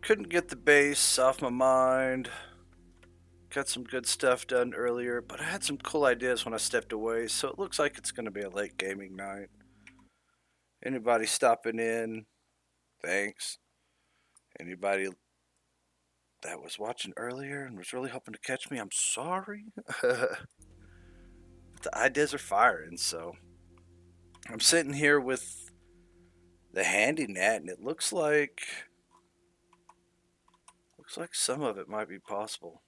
couldn't get the base off my mind. Got some good stuff done earlier, but I had some cool ideas when I stepped away, so it looks like it's going to be a late gaming night. Anybody stopping in? Thanks. Anybody that was watching earlier and was really hoping to catch me? I'm sorry. The ideas are firing, so I'm sitting here with the handy net, and it looks like some of it might be possible.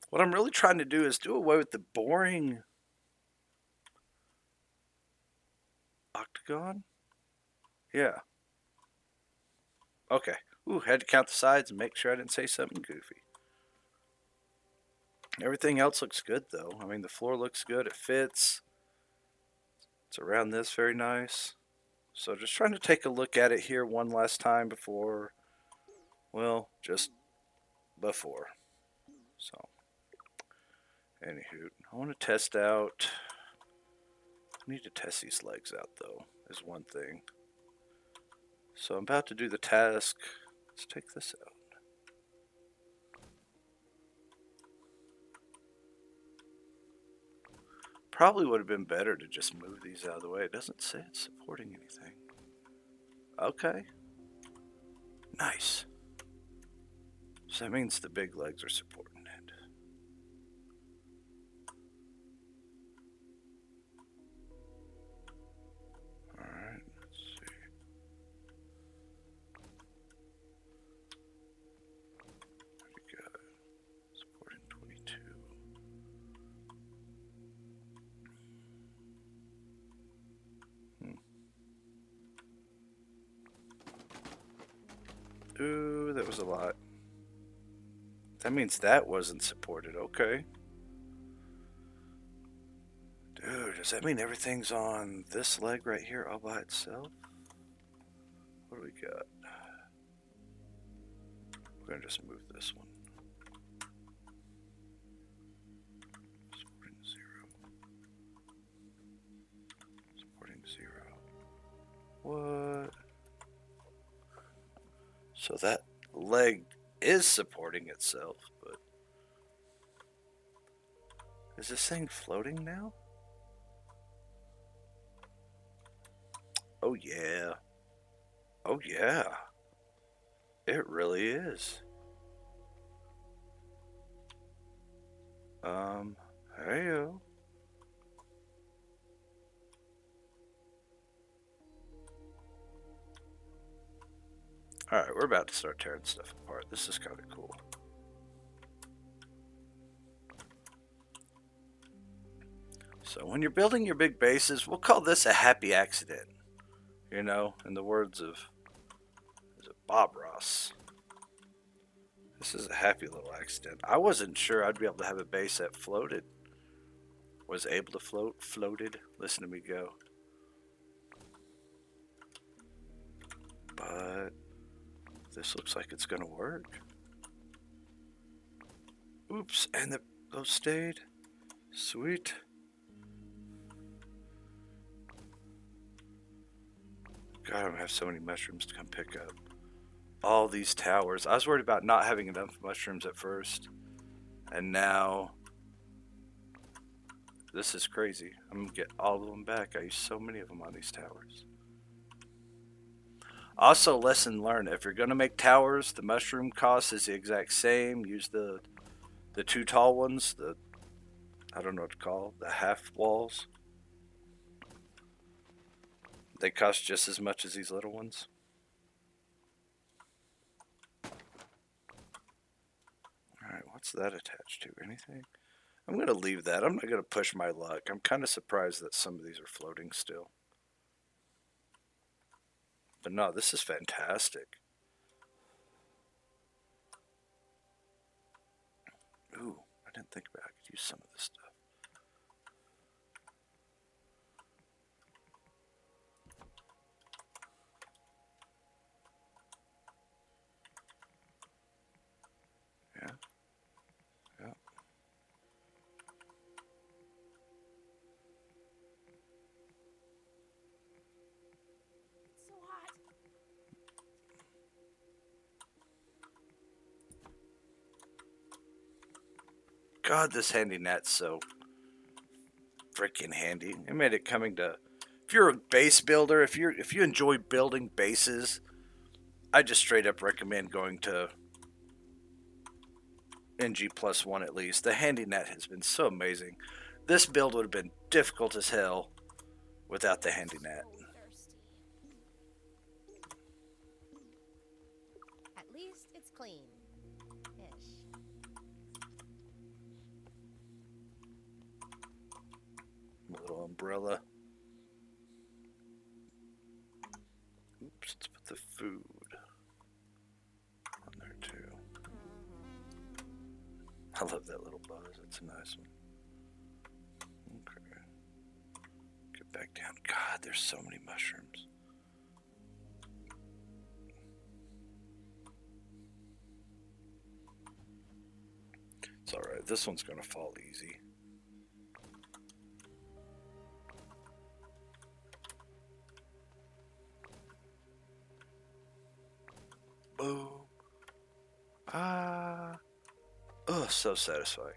What I'm really trying to do is do away with the boring octagon. Yeah. Okay. Ooh, had to count the sides and make sure I didn't say something goofy. Everything else looks good, though. I mean, the floor looks good. It fits. It's around this very nice. So just trying to take a look at it here one last time before, well, just before. So, anywho, I want to test out. I need to test these legs out, though, is one thing. So I'm about to do the task. Let's take this out. Probably would have been better to just move these out of the way. It doesn't say it's supporting anything. Okay. Nice. So that means the big legs are supporting it. Alright, let's see. There we go. Supporting 22. Ooh, that was a lot. That means that wasn't supported. Okay. Dude, does that mean everything's on this leg right here all by itself? What do we got? We're going to just move this one. Supporting 0. Supporting 0. What? So that leg is supporting itself, but is this thing floating now? Oh yeah. Oh yeah. It really is. Hey-o. Alright, we're about to start tearing stuff apart. This is kind of cool. So when you're building your big bases, we'll call this a happy accident. You know, in the words of Bob Ross. This is a happy little accident. I wasn't sure I'd be able to have a base that floated. Was able to float, floated. Listen to me go. But this looks like it's gonna work. Oops, and those stayed. Sweet. God, I'm gonna have so many mushrooms to come pick up. All these towers. I was worried about not having enough mushrooms at first. And now, this is crazy. I'm gonna get all of them back. I used so many of them on these towers. Also, lesson learned. If you're gonna make towers, the mushroom cost is the exact same. Use the two tall ones, I don't know what to call, the half walls. They cost just as much as these little ones. Alright, what's that attached to? Anything? I'm going to leave that. I'm not going to push my luck. I'm kind of surprised that some of these are floating still. But no, this is fantastic. Ooh, I didn't think about it. I could use some of this stuff. Yeah. Yeah. So hot. God, this handy net's so freaking handy. It made it coming to. If you're a base builder, if you enjoy building bases, I just straight up recommend going to NG+1 at least. The handy net has been so amazing. This build would have been difficult as hell without the handy net. At least it's clean. Ish. Little umbrella. Oops, let's put the food on there too. I love that little buzz. It's a nice one. Okay. Get back down. God, there's so many mushrooms. It's alright. This one's going to fall easy. Boom. Ah. Oh, so satisfying.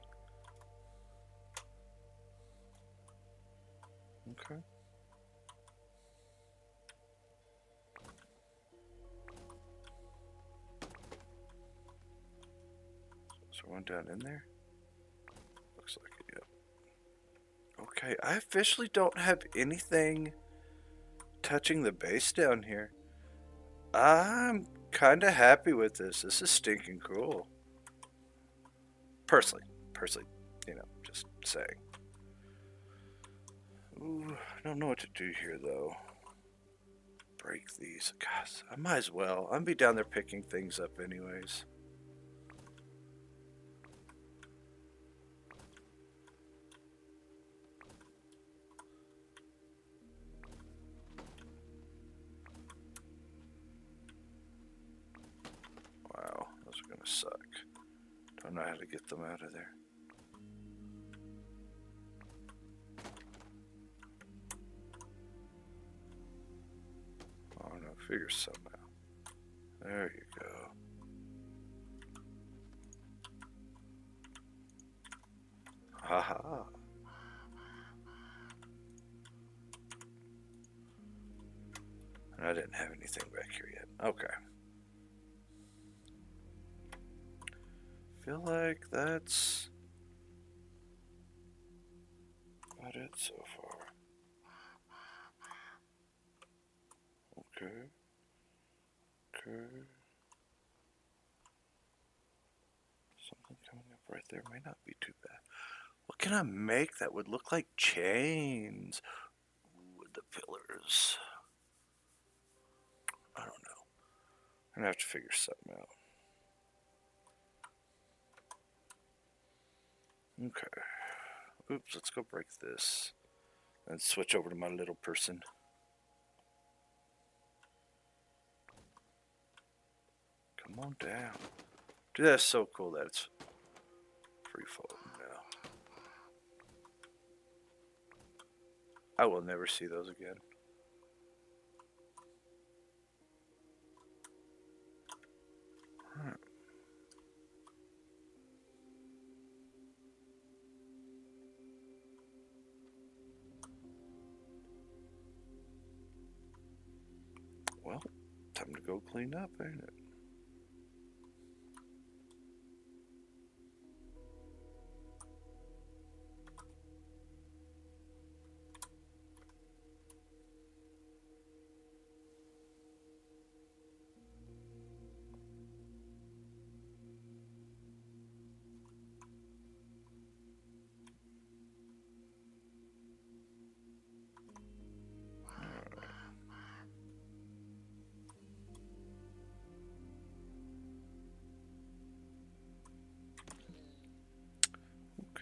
Okay. Is there one down in there? Looks like it, yep. Okay, I officially don't have anything touching the base down here. I'm kind of happy with this. This is stinking cool. Personally, you know, just saying. Ooh, I don't know what to do here though. Break these. Gosh, I might as well. I'm be down there picking things up anyways. Wow, those are gonna suck. Don't know how to get them out of there. Oh no, figure something out. There you go. Haha. And I didn't have anything back here yet. Okay. Feel like that's about it so far. Okay. Okay. Something coming up right there may not be too bad. What can I make that would look like chains with the pillars? I don't know. I'm gonna have to figure something out. Okay. Oops, let's go break this. And switch over to my little person. Come on down. Dude, that's so cool that it's free falling now. I will never see those again. Huh. Well, time to go clean up, ain't it?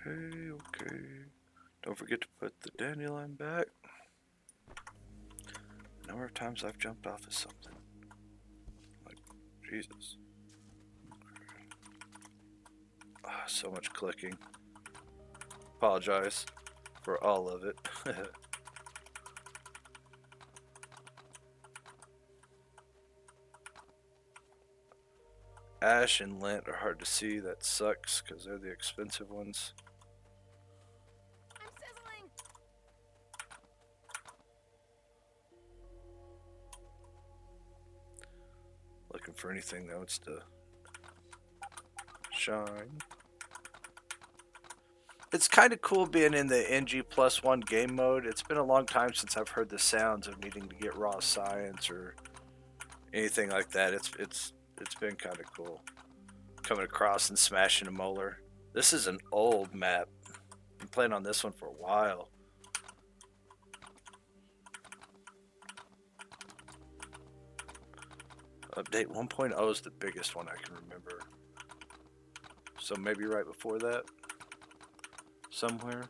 Okay, okay. Don't forget to put the dandelion back. The number of times I've jumped off of something. Like, Jesus. Okay. Ah, so much clicking. Apologize for all of it. Ash and lint are hard to see. That sucks because they're the expensive ones. for anything though. It's to shine. It's kind of cool being in the NG+1 game mode. It's been a long time since I've heard the sounds of needing to get raw science or anything like that. It's been kind of cool coming across and smashing a molar. This is an old map. Been playing on this one for a while. Update 1.0 is the biggest one I can remember. So maybe right before that. Somewhere.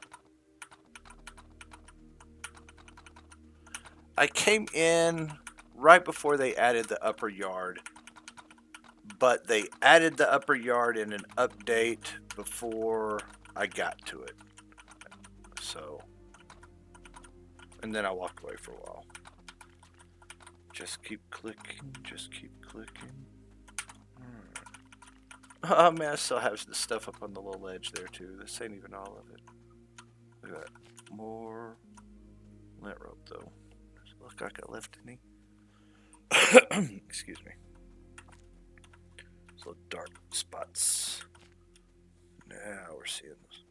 I came in right before they added the upper yard. But they added the upper yard in an update before I got to it. So. And then I walked away for a while. Just keep clicking, just keep clicking. Oh man, I still have the stuff up on the little ledge there too. This ain't even all of it. Look at that. More lint rope though. Does it look like I left any? Excuse me. Those little dark spots. Now we're seeing this.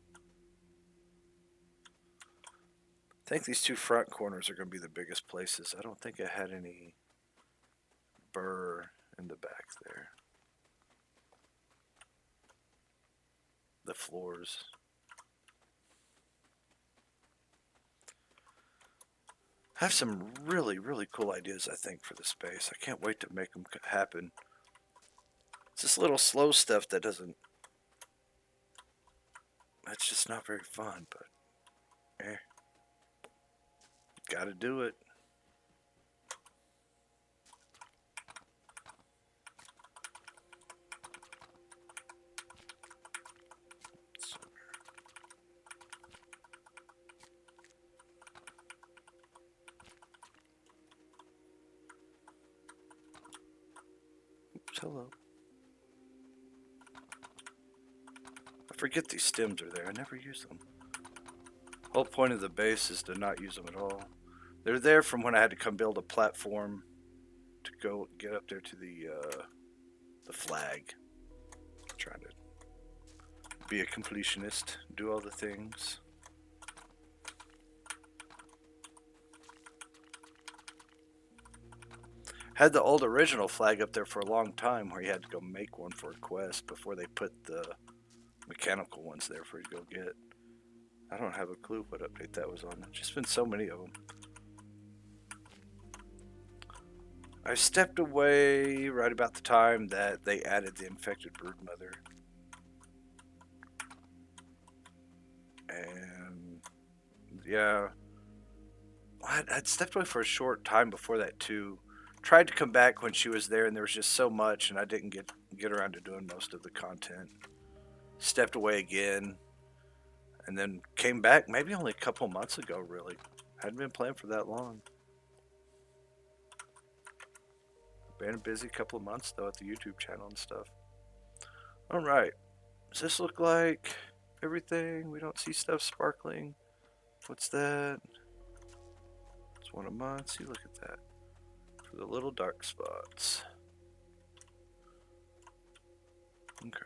I think these two front corners are going to be the biggest places. I don't think I had any burr in the back there. The floors. I have some really, really cool ideas, I think, for the space. I can't wait to make them happen. It's this little slow stuff that doesn't... That's just not very fun, but... Gotta do it. Oops, hello. I forget these stems are there. I never use them. Whole point of the base is to not use them at all. They're there from when I had to come build a platform to go get up there to the flag. I'm trying to be a completionist, do all the things. Had the old original flag up there for a long time where you had to go make one for a quest before they put the mechanical ones there for you to go get. I don't have a clue what update that was on. There's just been so many of them. I stepped away right about the time that they added the infected brood mother. And yeah, I'd stepped away for a short time before that too. Tried to come back when she was there and there was just so much and I didn't get around to doing most of the content. Stepped away again and then came back maybe only a couple months ago really. Hadn't been playing for that long. Been a busy couple of months though at the YouTube channel and stuff. Alright. Does this look like everything? We don't see stuff sparkling. What's that? It's 1 a month. See, look at that. For the little dark spots. Okay.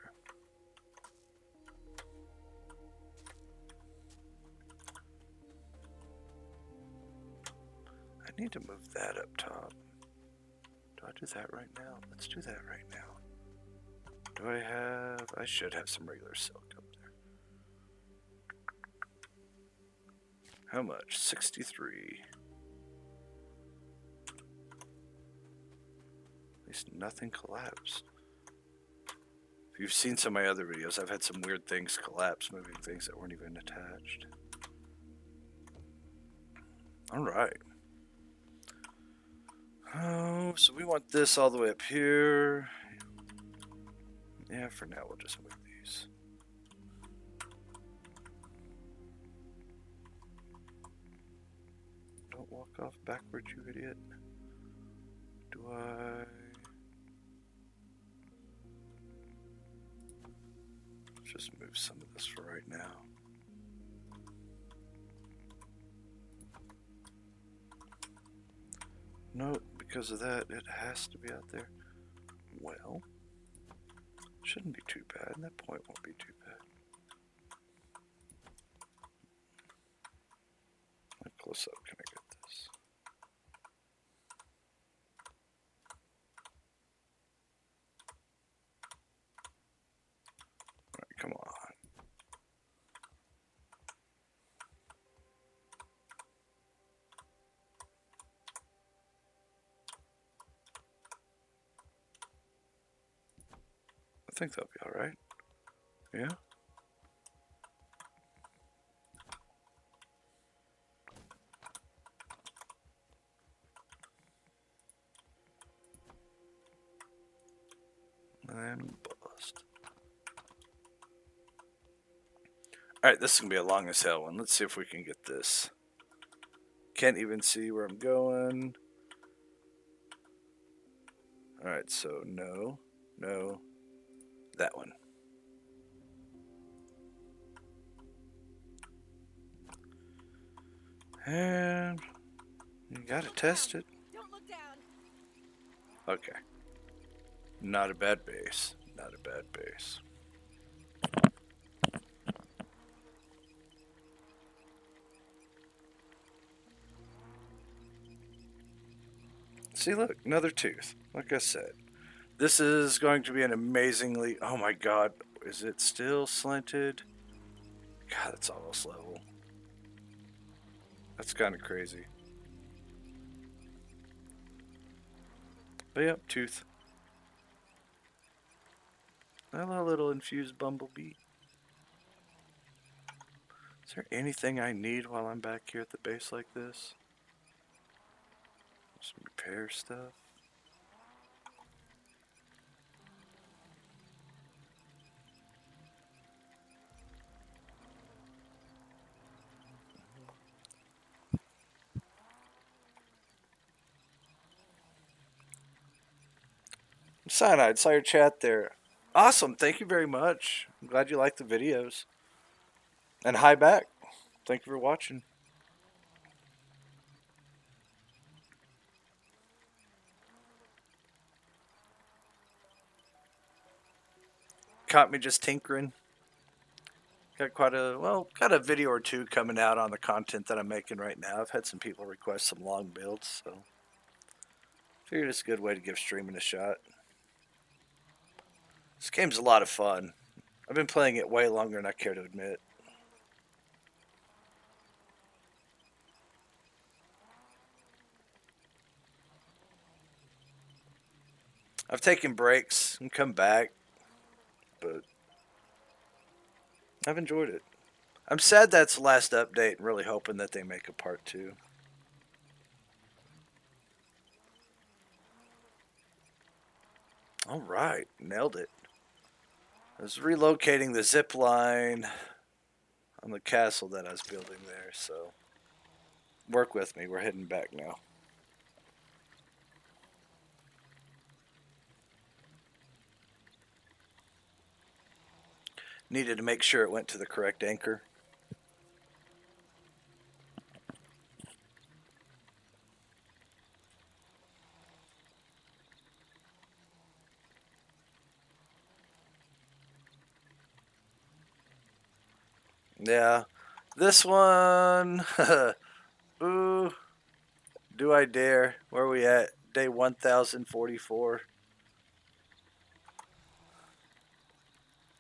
I need to move that up top. Do I do that right now? Let's do that right now. Do I have... I should have some regular silk up there. How much? 63. At least nothing collapsed. If you've seen some of my other videos, I've had some weird things collapse, moving things that weren't even attached. Alright. Oh, so we want this all the way up here. Yeah, for now we'll just move these. Don't walk off backwards, you idiot. Do I... Let's just move some of this for right now. Nope, because of that, it has to be out there. Well, shouldn't be too bad. That point won't be too bad. How close up can I get this? All right, come on. I think that'll be all right. Yeah. And bust. Alright, this is going to be a long as hell one. Let's see if we can get this. Can't even see where I'm going. Alright, so no, no, that one. And you gotta test it. Don't look down. Okay. Not a bad base. Not a bad base. See, look, another tooth. Like I said, this is going to be an amazingly... Oh my god, is it still slanted? God, it's almost level. That's kind of crazy. But yep, tooth. Hello, little infused bumblebee. Is there anything I need while I'm back here at the base like this? Some repair stuff. Cyanide, saw your chat there. Awesome, thank you very much. I'm glad you liked the videos. And hi back. Thank you for watching. Caught me just tinkering. Got a video or two coming out on the content that I'm making right now. I've had some people request some long builds, so figured it's a good way to give streaming a shot. This game's a lot of fun. I've been playing it way longer than I care to admit. I've taken breaks and come back, but I've enjoyed it. I'm sad that's the last update and really hoping that they make a part 2. Alright, nailed it. I was relocating the zip line on the castle that I was building there, so work with me. We're heading back now. Needed to make sure it went to the correct anchor. Yeah, this one, ooh, do I dare? Where are we at? Day 1044.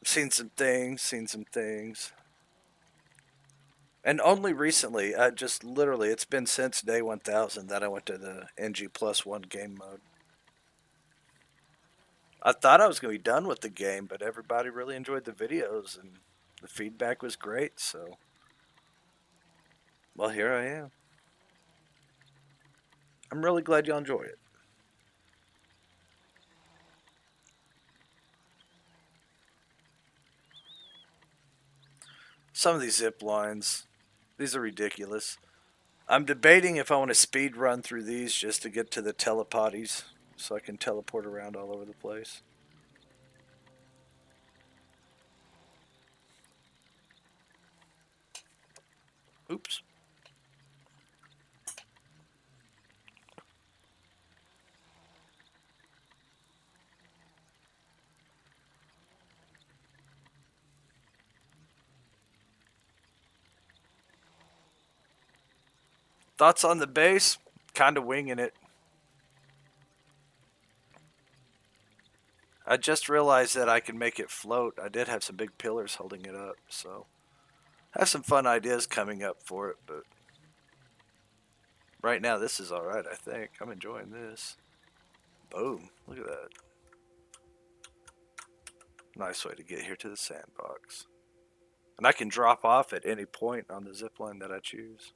Seen some things. And only recently, just literally, it's been since day 1000 that I went to the NG+1 game mode. I thought I was going to be done with the game, but everybody really enjoyed the videos and the feedback was great, so... Well, here I am. I'm really glad y'all enjoy it. Some of these zip lines, these are ridiculous. I'm debating if I want to speed run through these just to get to the telepotties so I can teleport around all over the place. Oops. Thoughts on the base? Kind of winging it. I just realized that I can make it float. I did have some big pillars holding it up, so I have some fun ideas coming up for it, but right now this is alright, I think. I'm enjoying this. Boom. Look at that. Nice way to get here to the sandbox. And I can drop off at any point on the zip line that I choose.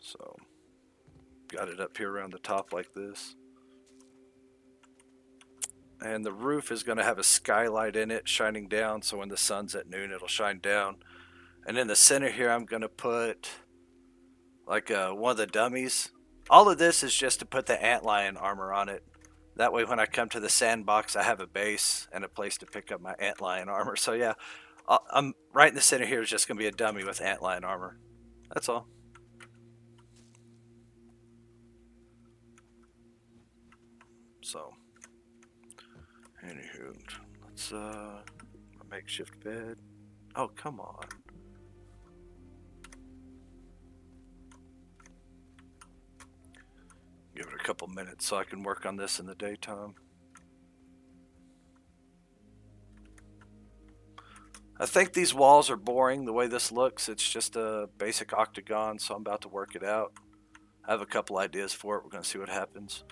So, got it up here around the top like this. And the roof is going to have a skylight in it shining down, so when the sun's at noon it'll shine down. And in the center here I'm going to put like one of the dummies. All of this is just to put the antlion armor on it. That way when I come to the sandbox I have a base and a place to pick up my antlion armor. So yeah, I'm right in the center here is just going to be a dummy with antlion armor. That's all. So, anywho, let's a makeshift bed. Oh, come on. Give it a couple minutes so I can work on this in the daytime. I think these walls are boring the way this looks. It's just a basic octagon, so I'm about to work it out. I have a couple ideas for it. We're going to see what happens.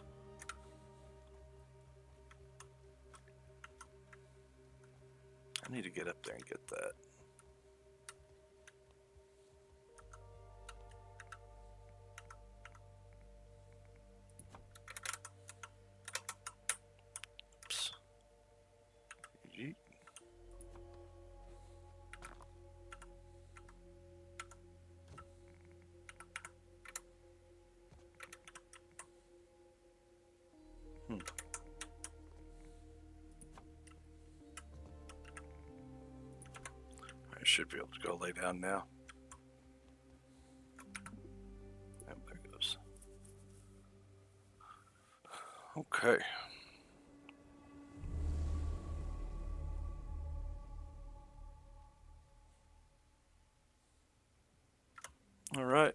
I need to get up there and get that. Oops. Yeet. I should be able to go lay down now. Yep, there goes. Okay. All right.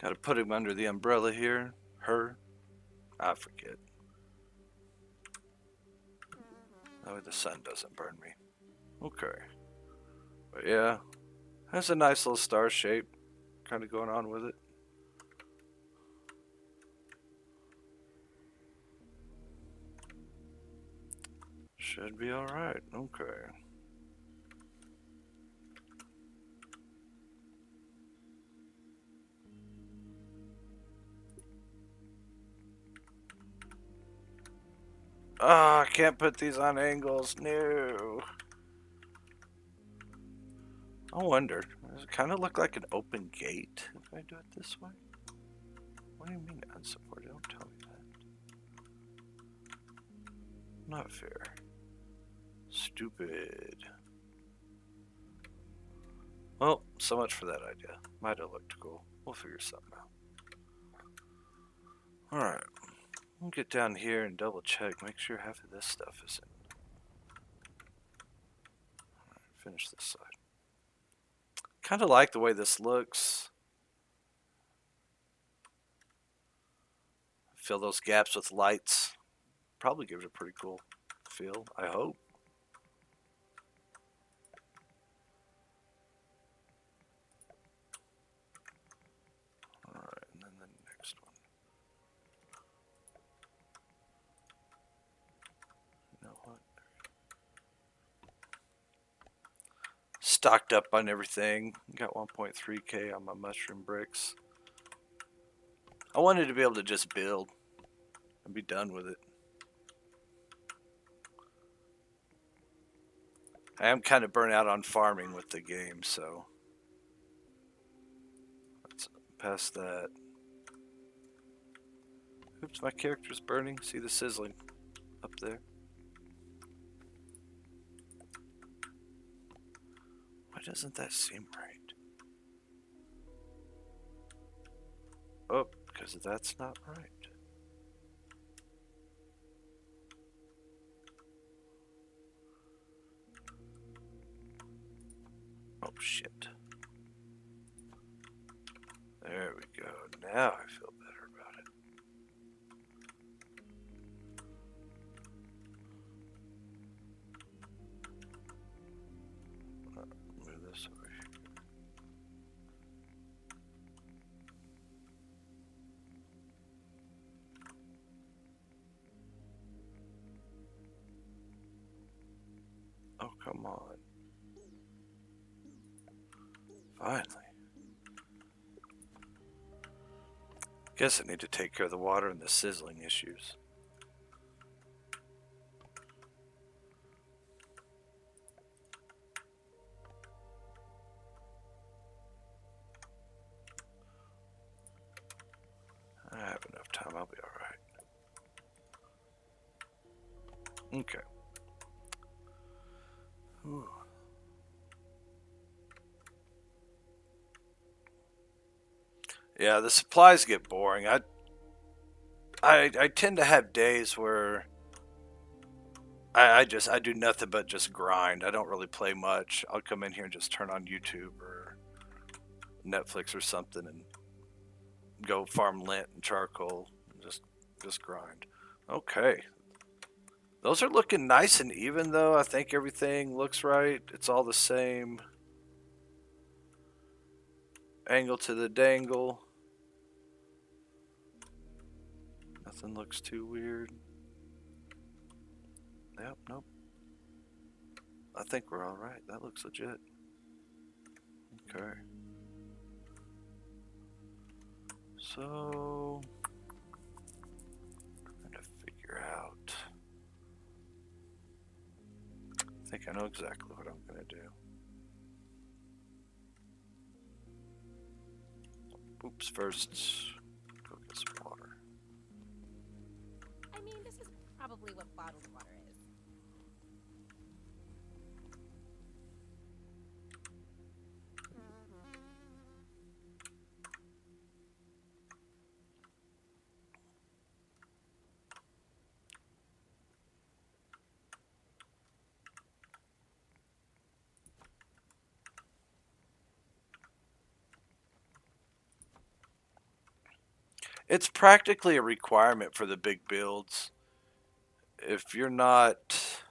Got to put him under the umbrella here. Her. I forget. That way the sun doesn't burn me. Okay. But yeah, has a nice little star shape kind of going on with it. Should be alright. Okay. Ah, I can't put these on angles. No. I wonder, does it kind of look like an open gate if I do it this way? What do you mean unsupported? Don't tell me that. Not fair. Stupid. Well, so much for that idea. Might have looked cool. We'll figure something out. Alright. We'll get down here and double check. Make sure half of this stuff is in. Alright, finish this side. Kind of like the way this looks. Fill those gaps with lights. Probably give it a pretty cool feel, I hope. Alright, and then the next one. You know what? Stocked up on everything. Got 1.3K on my mushroom bricks. I wanted to be able to just build and be done with it. I am kind of burnt out on farming with the game, so let's pass that. Oops, my character's burning. See the sizzling up there? Why doesn't that seem right? Oh, because that's not right. Oh, shit. There we go. Now I feel better about it. Move this over here. Oh, come on. Finally. Guess I need to take care of the water and the sizzling issues. I have enough time. I'll be alright. Okay. Whew. Yeah, the supplies get boring. I tend to have days where I do nothing but just grind. I don't really play much. I'll come in here and just turn on YouTube or Netflix or something and go farm lint and charcoal and just grind. Okay. Those are looking nice and even though. I think everything looks right. It's all the same angle to the dangle. Nothing looks too weird. Yep, nope. I think we're all right. That looks legit. Okay. So, trying to figure out. I think I know exactly what I'm going to do. Oops, first, go get some water. I mean, this is probably what bottled water is. It's practically a requirement for the big builds. If you're not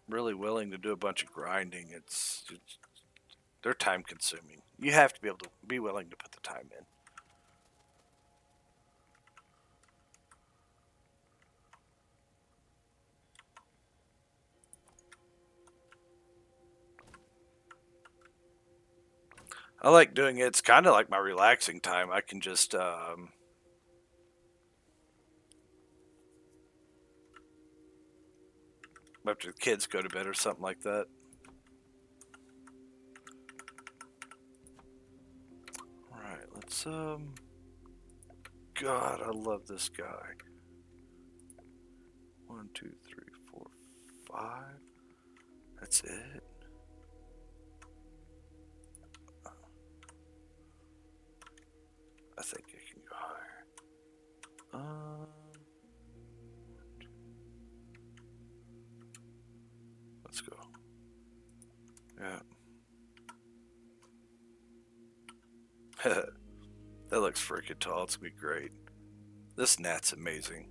really willing to do a bunch of grinding, they're time consuming. You have to be able to be willing to put the time in. I like doing it. It's kind of like my relaxing time. I can just after the kids go to bed or something like that. All right, let's God, I love this guy. 1, 2, 3, 4, 5. That's it. I think it can go higher. Let's go. Yeah. That looks freaking tall. It's gonna be great. This gnat's amazing.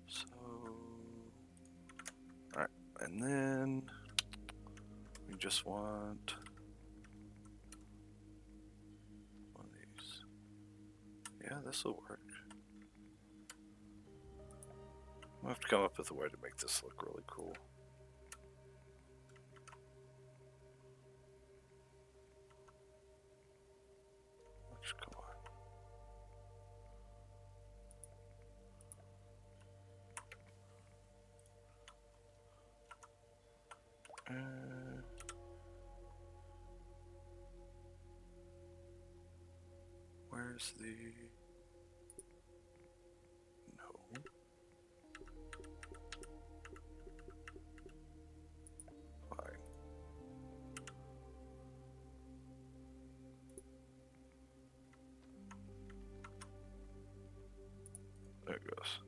So, alright, and then we just want one of these. Yeah, this will work. I'll have to come up with a way to make this look really cool. Let's go on. Where's the... No. Fine. that goes.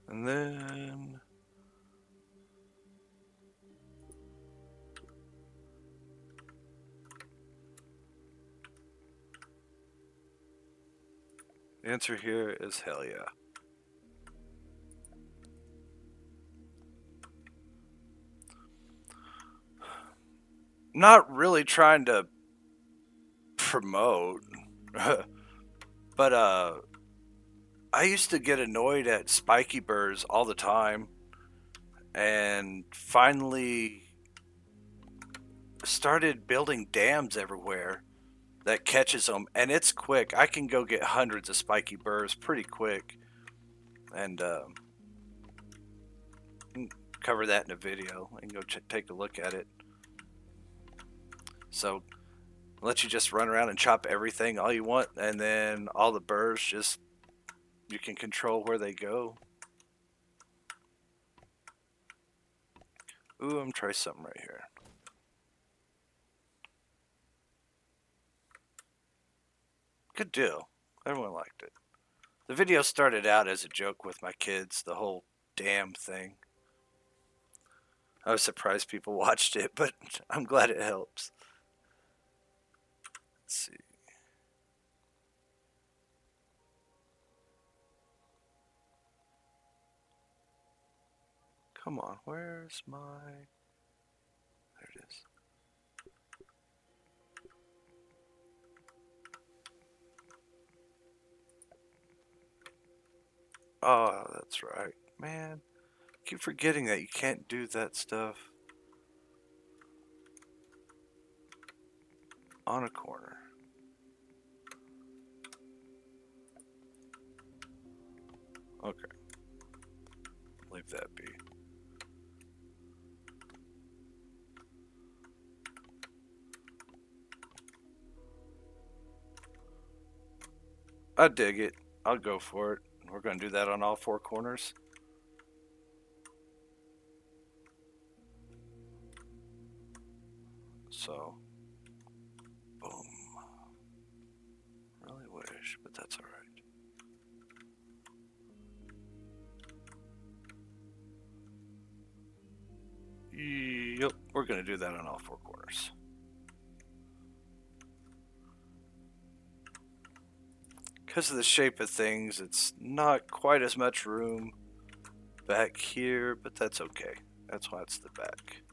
And then the answer here is hell yeah. Not really trying to promote, but I used to get annoyed at spiky burrs all the time, and finally started building dams everywhere that catches them, and it's quick. I can go get hundreds of spiky burrs pretty quick, and cover that in a video and go take a look at it. So let you just run around and chop everything all you want, and then all the burrs just you can control where they go. Ooh, I'm trying something right here. Good deal. Everyone liked it. The video started out as a joke with my kids, the whole damn thing. I was surprised people watched it, but I'm glad it helps. Let's see. Come on, where's my... There it is. Oh, that's right. Man, I keep forgetting that you can't do that stuff on a corner. Okay. Leave that be. I dig it. I'll go for it. We're going to do that on all four corners. So, boom. Really wish, but that's all right. Yep, we're going to do that on all four corners. Because of the shape of things, it's not quite as much room back here, but that's okay. That's why it's the back.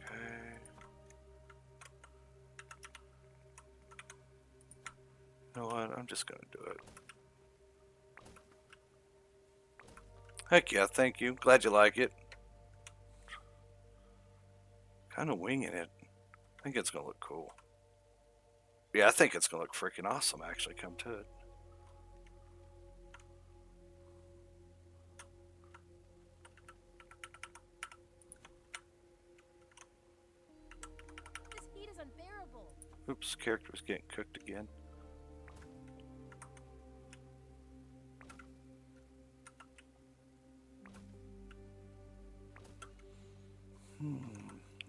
Okay. You know what? I'm just going to do it. Heck yeah, thank you. Glad you like it. Kind of winging it. I think it's going to look cool. Yeah, I think it's going to look freaking awesome, actually, come to it. This heat is unbearable. Oops, character was getting cooked again.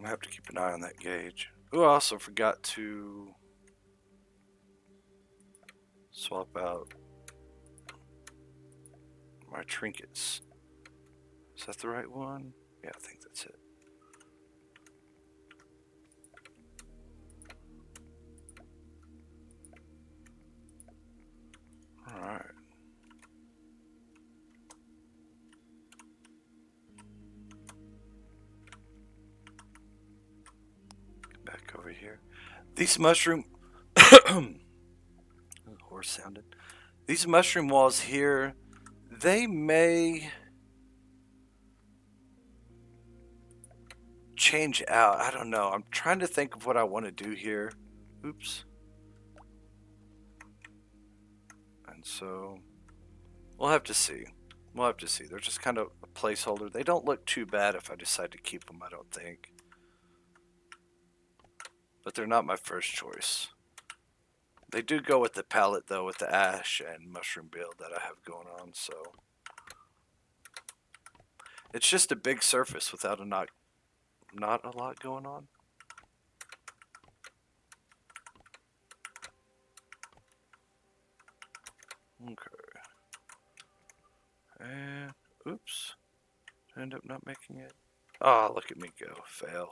I have to keep an eye on that gauge. Ooh, I also forgot to swap out my trinkets. Is that the right one? Yeah, I think that's it. Alright. Back over here. These mushroom... horse sounded. These mushroom walls here, they may change out. I don't know. I'm trying to think of what I want to do here. Oops. And so we'll have to see. We'll have to see. They're just kind of a placeholder. They don't look too bad if I decide to keep them, I don't think. But they're not my first choice. They do go with the palette, though, with the ash and mushroom build that I have going on, so... It's just a big surface without not a lot going on. Okay. And, oops. End up not making it. Oh, look at me go. Fail.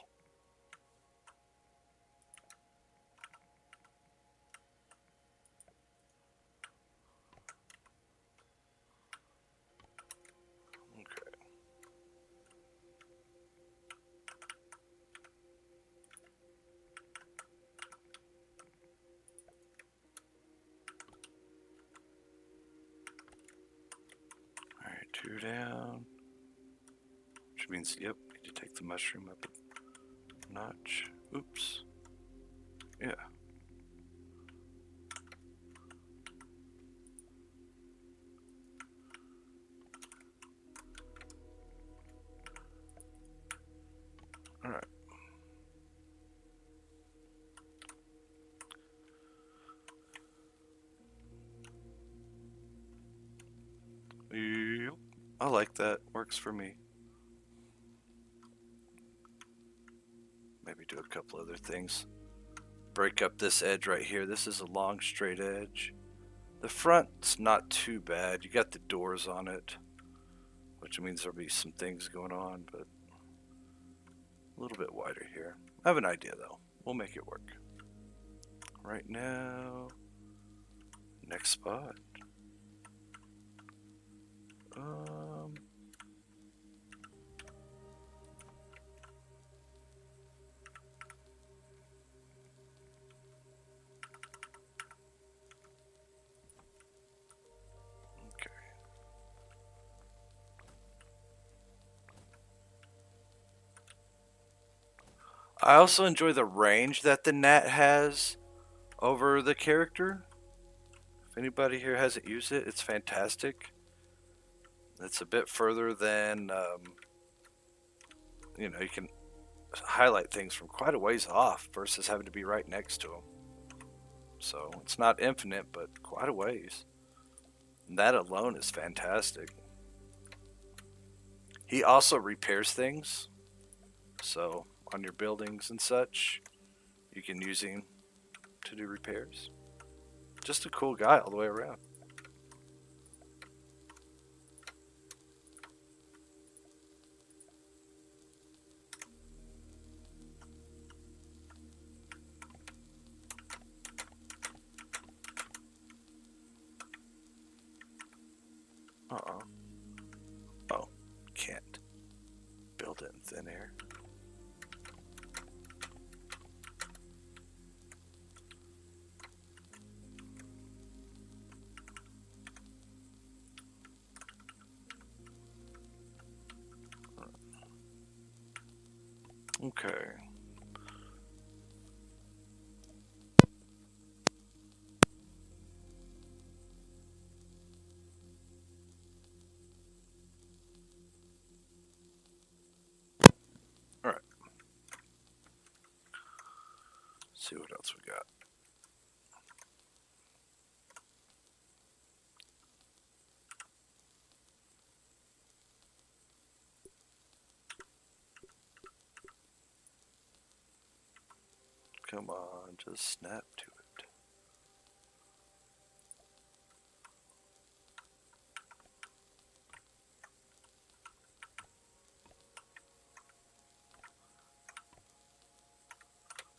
Okay. Alright, 2 down. Which means, yep, need to take the mushroom up a notch. Oops. Yeah. Alright. Yep. I like that. Works for me. Maybe do a couple other things. Break up this edge right here. This is a long straight edge. The front's not too bad. You got the doors on it, which means there'll be some things going on, but a little bit wider here. I have an idea though. We'll make it work. Right now, next spot. Okay. I also enjoy the range that the gnat has over the character. If anybody here hasn't used it, it's fantastic. It's a bit further than, you know, you can highlight things from quite a ways off versus having to be right next to them. So it's not infinite, but quite a ways. And that alone is fantastic. He also repairs things. So on your buildings and such, you can use him to do repairs. Just a cool guy all the way around. Uh-oh. Oh, can't build it in thin air. Okay. All right. See what else we got. Come on, just snap to it.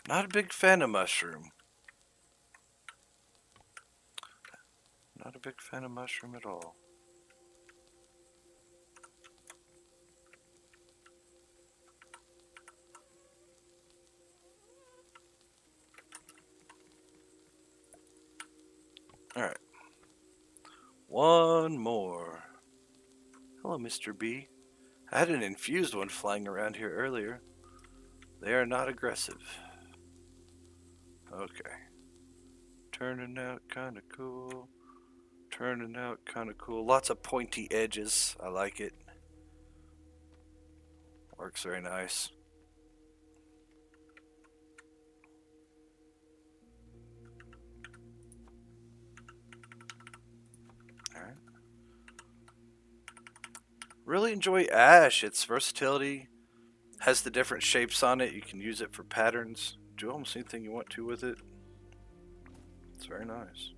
Not a big fan of mushroom. Not a big fan of mushroom at all. Alright. One more. Hello, Mr. B. I had an infused one flying around here earlier. They are not aggressive. Okay. Turning out kind of cool. Turning out kind of cool. Lots of pointy edges. I like it. Works very nice. Alright. Really enjoy ash. Its versatility has the different shapes on it. You can use it for patterns. Do almost anything you want to with it. It's very nice.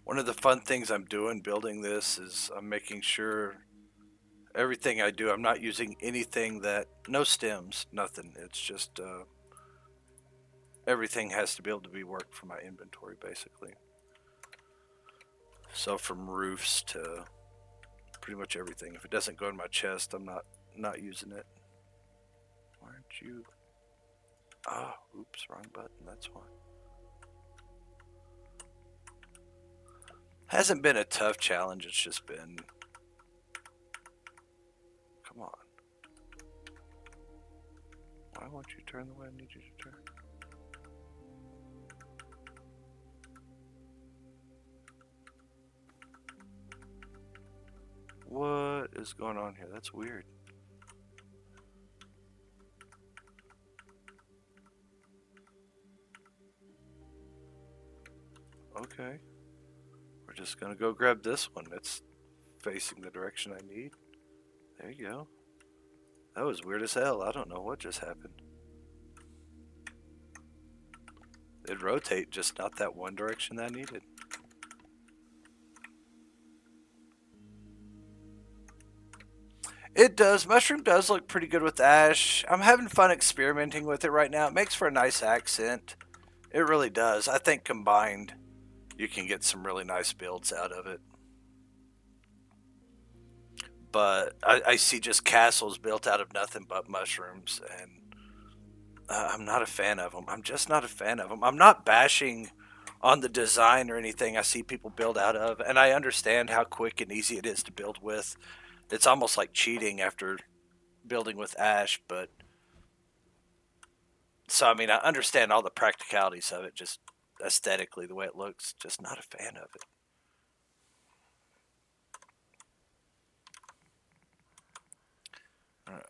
One of the fun things I'm doing building this is I'm making sure everything I do, I'm not using anything that, no stems, nothing. It's just everything has to be able to be worked for my inventory, basically. So from roofs to pretty much everything. If it doesn't go in my chest, I'm not using it. Why aren't you? Ah, oops, wrong button. That's why. Hasn't been a tough challenge. It's just been. Come on. Why won't you turn the way I need you to turn? What is going on here? That's weird. Okay. We're just gonna go grab this one. It's facing the direction I need. There you go. That was weird as hell. I don't know what just happened. It'd rotate, just not that one direction that I needed. It does. Mushroom does look pretty good with ash. I'm having fun experimenting with it right now. It makes for a nice accent. It really does. I think combined, you can get some really nice builds out of it. But I see just castles built out of nothing but mushrooms, and I'm not a fan of them. I'm just not a fan of them. I'm not bashing on the design or anything I see people build out of, and I understand how quick and easy it is to build with. It's almost like cheating after building with ash, but so I mean I understand all the practicalities of it, just aesthetically the way it looks, just not a fan of it. All right.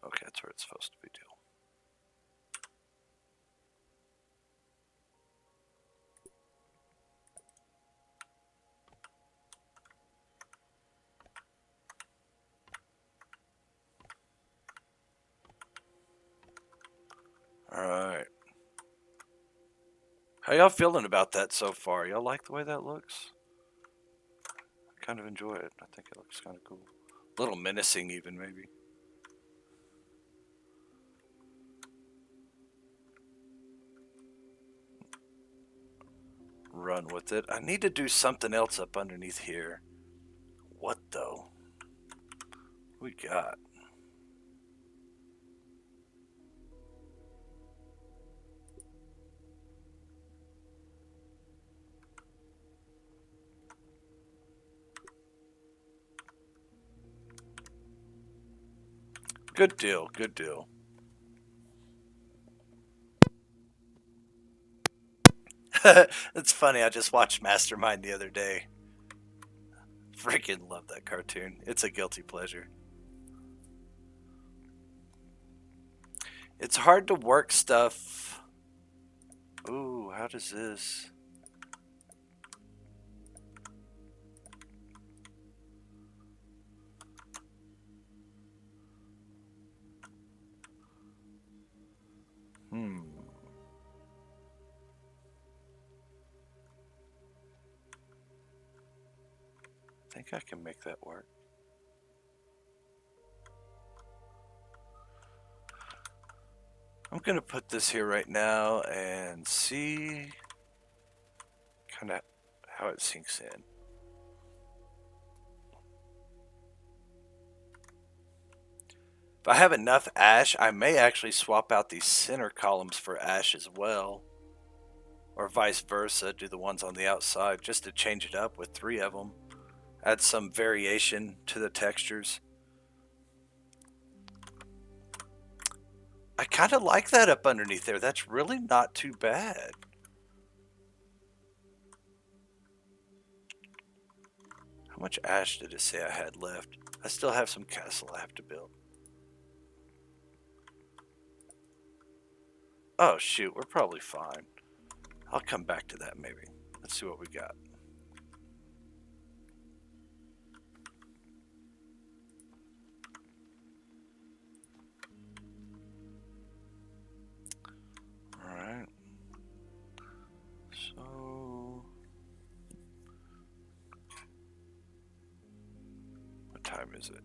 Okay, that's where it's supposed to be, too. Alright. How y'all feeling about that so far? Y'all like the way that looks? I kind of enjoy it. I think it looks kind of cool. A little menacing even, maybe. Run with it. I need to do something else up underneath here. What, though? We got... Good deal, good deal. It's funny, I just watched Mastermind the other day. Freaking love that cartoon. It's a guilty pleasure. It's hard to work stuff. Ooh, how does this... I think I can make that work. I'm going to put this here right now and see kind of how it sinks in. If I have enough ash, I may actually swap out these center columns for ash as well. Or vice versa, do the ones on the outside just to change it up with 3 of them. Add some variation to the textures. I kind of like that up underneath there. That's really not too bad. How much ash did it say I had left? I still have some castle I have to build. Oh shoot, we're probably fine. I'll come back to that maybe. Let's see what we got. time is it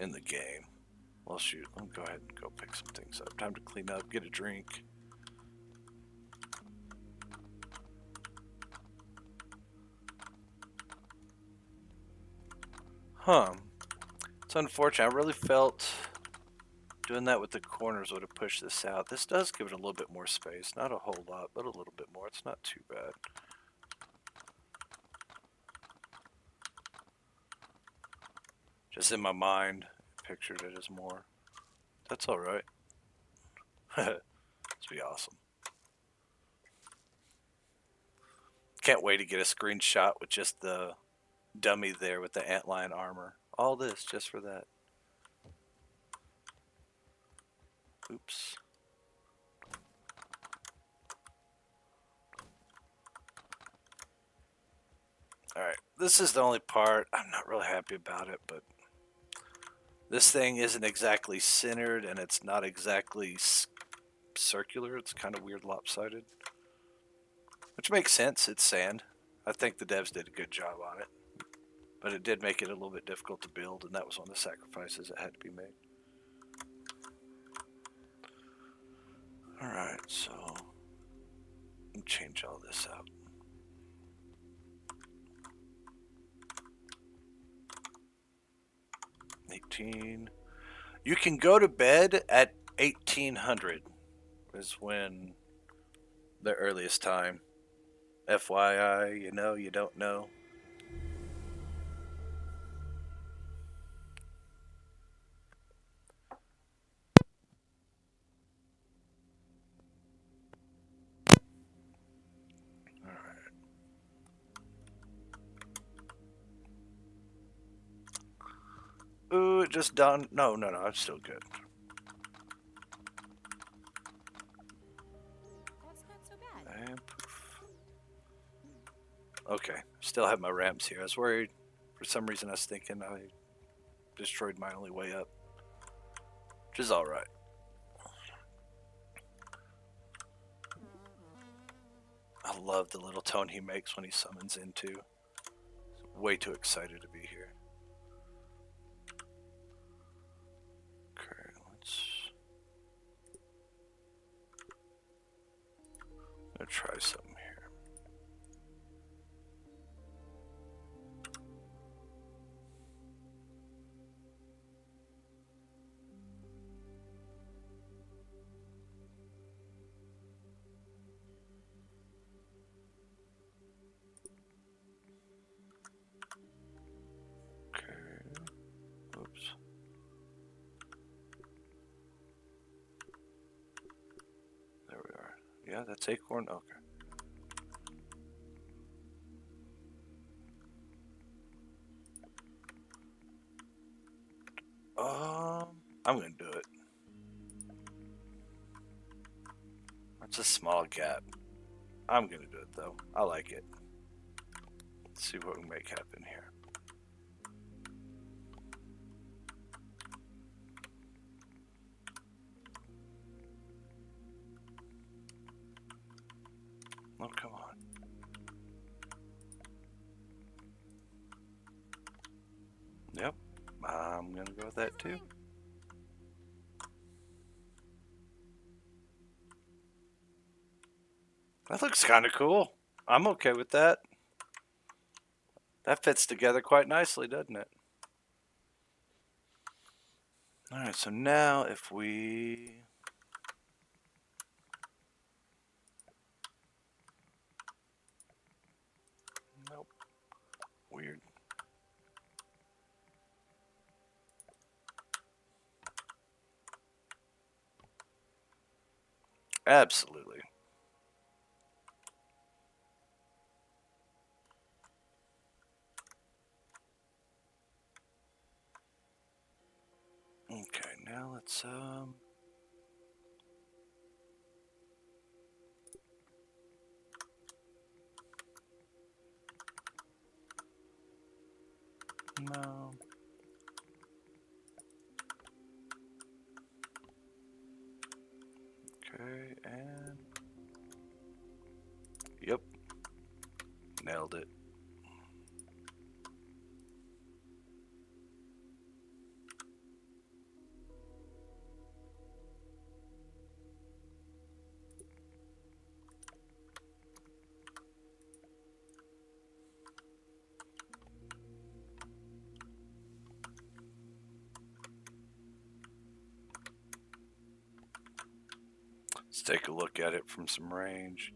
in the game? Well, shoot, let me go ahead and go pick some things up. Time to clean up, get a drink. Huh. It's unfortunate. I really felt doing that with the corners would have pushed this out. This does give it a little bit more space. Not a whole lot, but a little bit more. It's not too bad. Just in my mind, I pictured it as more. That's alright. This would be awesome. Can't wait to get a screenshot with just the dummy there with the antlion armor. All this just for that. Oops. Alright, this is the only part. I'm not really happy about it, but this thing isn't exactly centered and it's not exactly circular. It's kind of weird lopsided. Which makes sense. It's sand. I think the devs did a good job on it. But it did make it a little bit difficult to build, and that was one of the sacrifices that had to be made. Alright, so let me change all this out. You can go to bed at 1800 is when the earliest time. FYI, you know, you don't know. Alright. Ooh, it just done. No, I'm still good. That's not so bad. And poof. Okay, still have my ramps here. I was worried. For some reason, I was thinking I destroyed my only way up. Which is alright. I love the little tone he makes when he summons into. Way too excited to be here. Okay, let's try something here. Oops. There we are. Yeah, that's acorn. Okay. I'm gonna do it. It's a small gap. I'm gonna do it though. I like it. Let's see what we can make happen here. Oh, come on. Yep, I'm gonna go with that too. That looks kind of cool. I'm okay with that. That fits together quite nicely, doesn't it? Alright, so now if we... Nope. Weird. Absolutely. Okay, now let's no. Okay, and yep. Nailed it. Let's take a look at it from some range.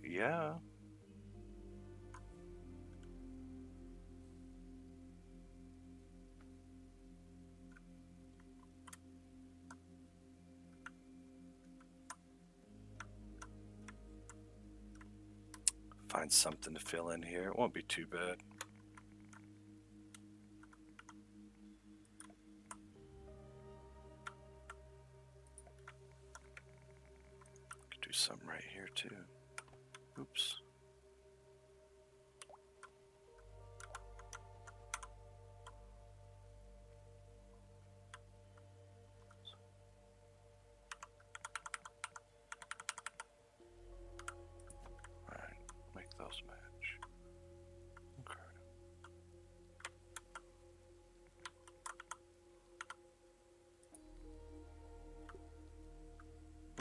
Yeah. Find something to fill in here. It won't be too bad. Could do something right here too. Oops. Alright, make those match. Okay.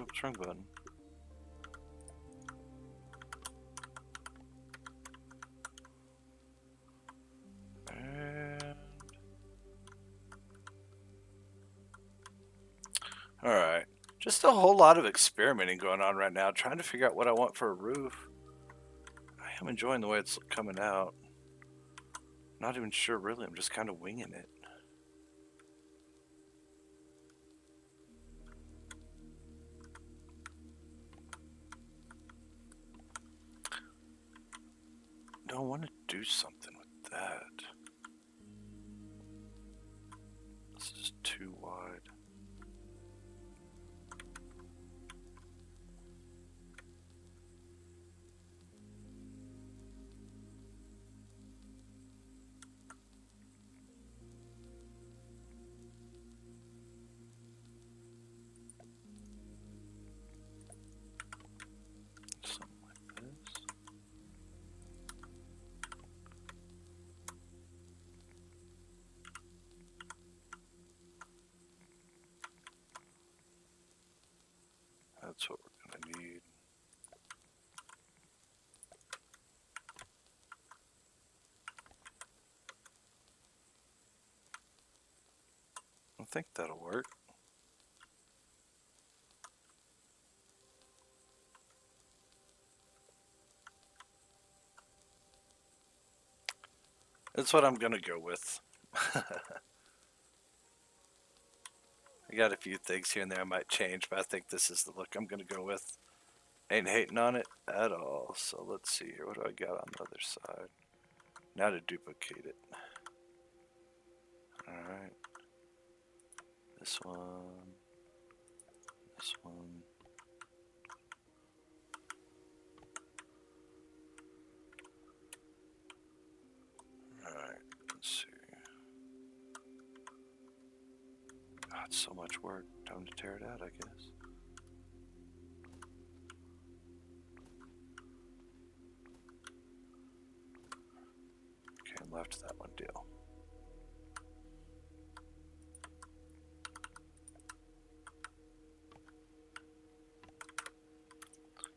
Oops, wrong button. And alright. Just a whole lot of experimenting going on right now, trying to figure out what I want for a roof. I am enjoying the way it's coming out. Not even sure really, I'm just kind of winging it. Don't want to do something with that. This is too wide. Something like this. That's what we're going to need. I think that'll work. That's what I'm going to go with. I got a few things here and there I might change, but I think this is the look I'm going to go with. Ain't hating on it at all. So let's see here. What do I got on the other side? Now to duplicate it. Alright. This one. This one. Alright. Let's see. God, it's so much work. Time to tear it out, I guess. Okay, left that one deal.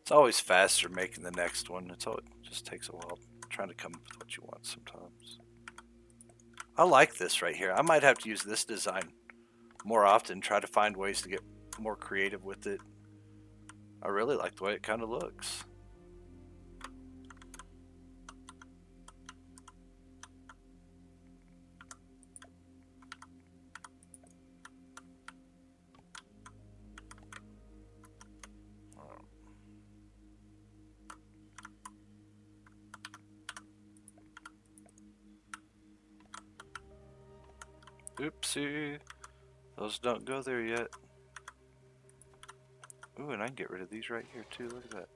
It's always faster making the next one. It just takes a while trying to come up with what you want sometimes. I like this right here. I might have to use this design more often, try to find ways to get more creative with it. I really like the way it kind of looks. Oopsie. Those don't go there yet. Ooh, and I can get rid of these right here too. Look at that.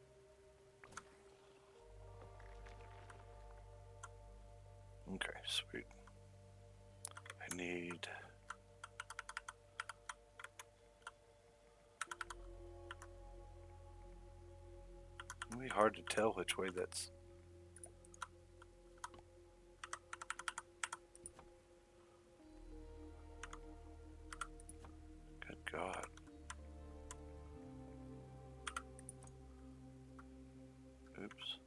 Okay, sweet. I need... It'll be hard to tell which way that's... Good God. Oops.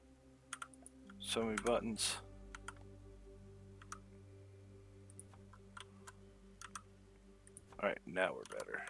So many buttons. Alright, now we're better.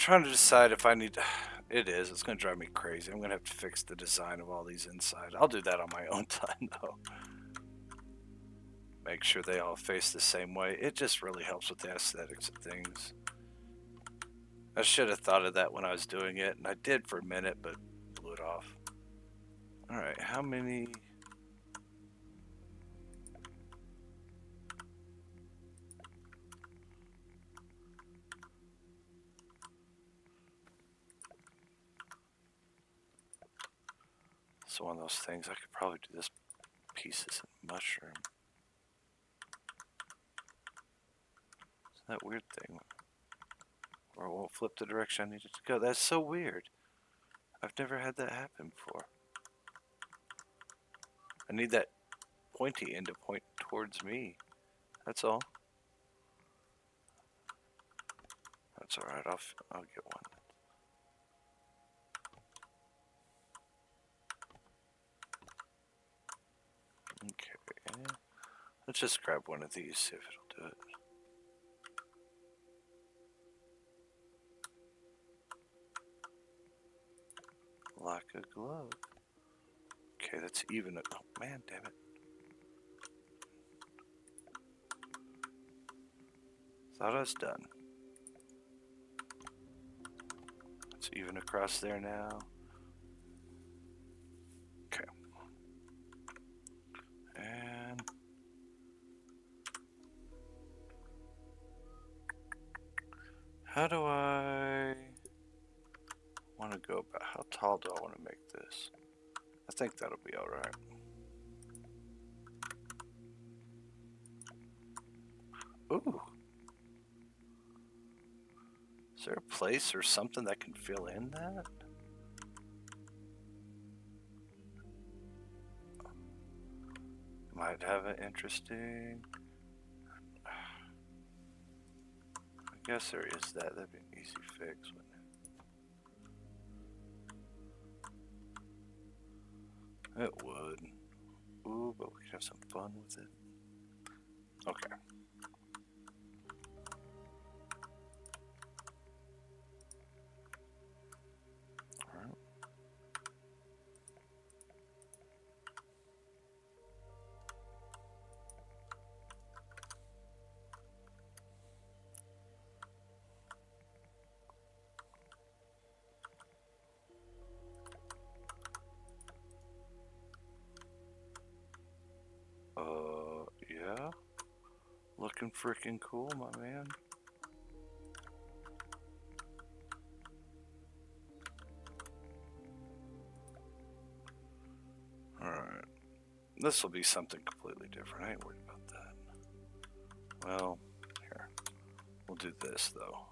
trying to decide if I need to... It is. It's going to drive me crazy. I'm going to have to fix the design of all these inside. I'll do that on my own time, though. Make sure they all face the same way. It just really helps with the aesthetics of things. I should have thought of that when I was doing it, and I did for a minute, but blew it off. Alright, how many... It's one of those things. I could probably do this pieces in mushroom. It's that weird thing. Or it won't flip the direction I need it to go. That's so weird. I've never had that happen before. I need that pointy end to point towards me. That's all. That's alright. I'll get one. Okay. Let's just grab one of these, see if it'll do it. Like a glove. Okay, that's even. Oh man, damn it. Thought I was done. It's even across there now. Okay. And how do I want to go about? How tall do I want to make this? I think that'll be all right. Ooh. Is there a place or something that can fill in that? Might have an interesting... I guess there is that. That'd be an easy fix, wouldn't it? It would. Ooh, but we could have some fun with it. Okay. Alright. Yeah. Looking freaking cool, my man. Alright. This will be something completely different. I ain't worried about that. Well, here. We'll do this, though.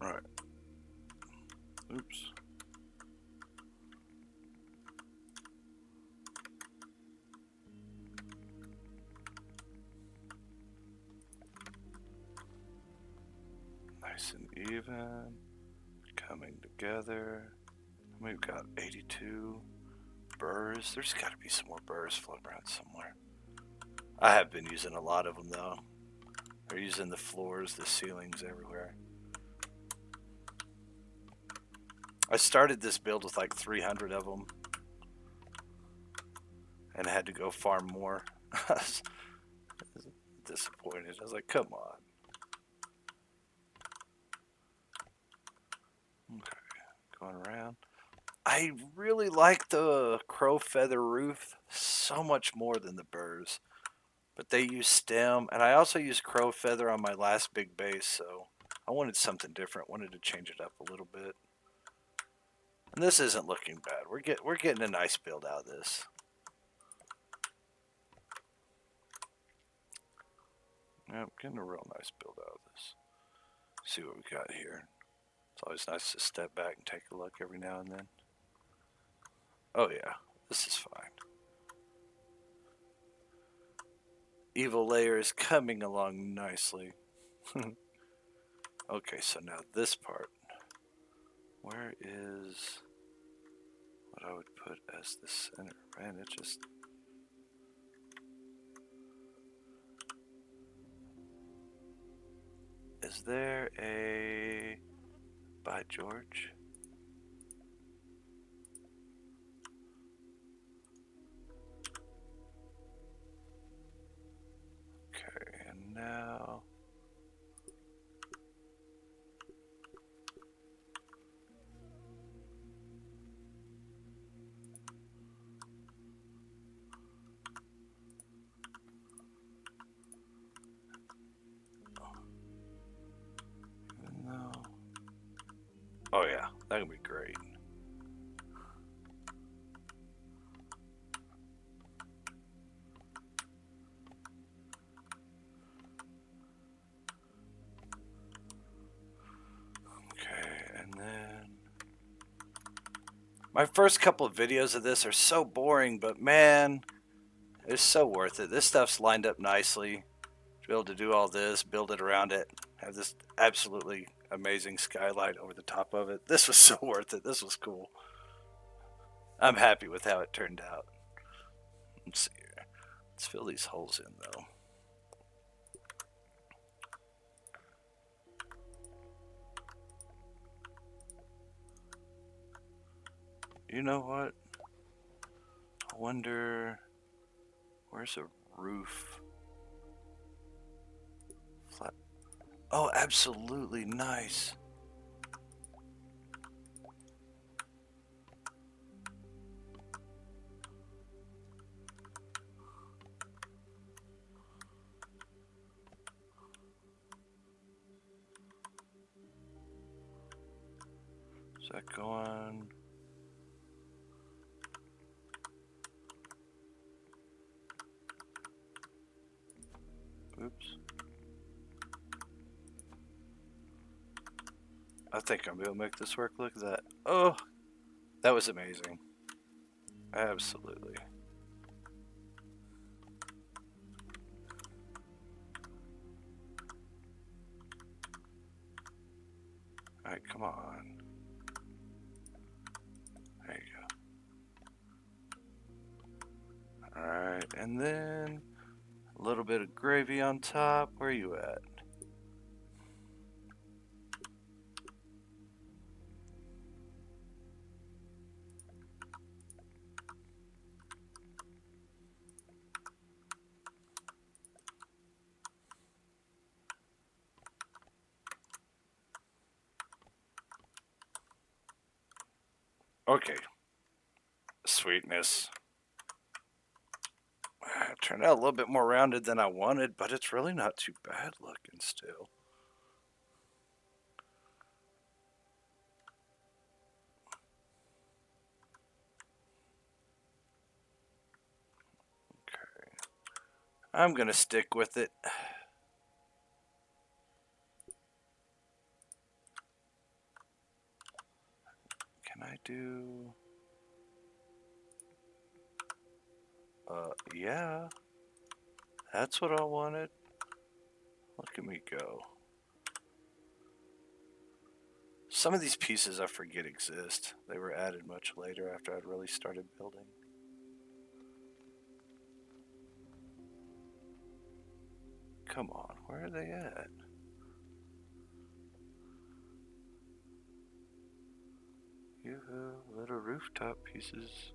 Alright. Oops. Nice and even. Coming together. We've got 82 burrs. There's got to be some more burrs floating around somewhere. I have been using a lot of them, though. They're using the floors, the ceilings, everywhere. I started this build with like 300 of them and had to go farm more. I was disappointed. I was like, come on. Okay, going around. I really like the crow feather roof so much more than the burrs. But they use stem, and I also use crow feather on my last big base, so I wanted something different. Wanted to change it up a little bit. And this isn't looking bad. We're getting a nice build out of this. Yep, getting a real nice build out of this. See what we got here. It's always nice to step back and take a look every now and then. Oh yeah, this is fine. Evil Lair is coming along nicely. Okay, so now this part. Where is what I would put as the center? Man, it just... Is there a... By George? Okay, and now... No. Oh yeah, that would be great. Okay, and then... My first couple of videos of this are so boring, but man, it's so worth it. This stuff's lined up nicely. To be able to do all this, build it around it, have this absolutely amazing skylight over the top of it. This was so worth it. This was cool. I'm happy with how it turned out. Let's see here. Let's fill these holes in though. You know what? I wonder, where's a roof? Flat. Oh, absolutely nice. Is that going? Oops. I think I'm able to make this work. Look at that. Oh, that was amazing. Absolutely. Alright, come on. There you go. Alright, and then a little bit of gravy on top. Where are you at? Okay. Sweetness. It turned out a little bit more rounded than I wanted, but it's really not too bad looking still. Okay. I'm gonna stick with it. Can I do... yeah. That's what I wanted. Look at me go. Some of these pieces I forget exist. They were added much later after I'd really started building. Come on, where are they at? Yoo-hoo, little rooftop pieces.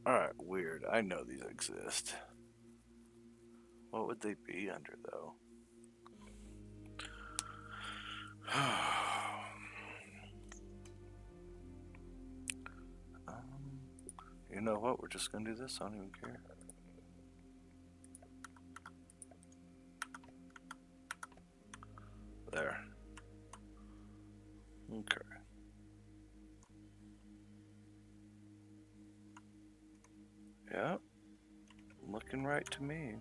Alright, weird. I know these exist. What would they be under, though? You know what? We're just gonna do this. I don't even care. There. Okay. Yeah. Looking right to me.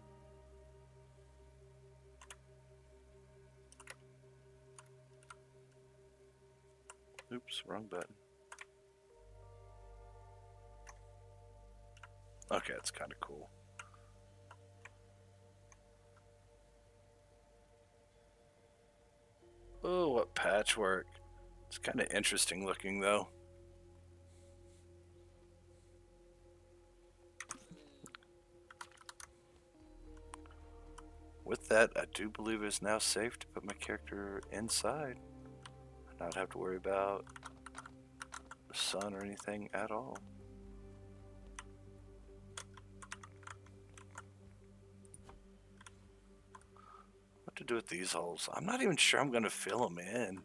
Oops, wrong button. Okay, that's kind of cool. Oh, what patchwork. It's kind of interesting looking, though. With that, I do believe it's now safe to put my character inside. I not have to worry about the sun or anything at all. What to do with these holes? I'm not even sure I'm going to fill them in.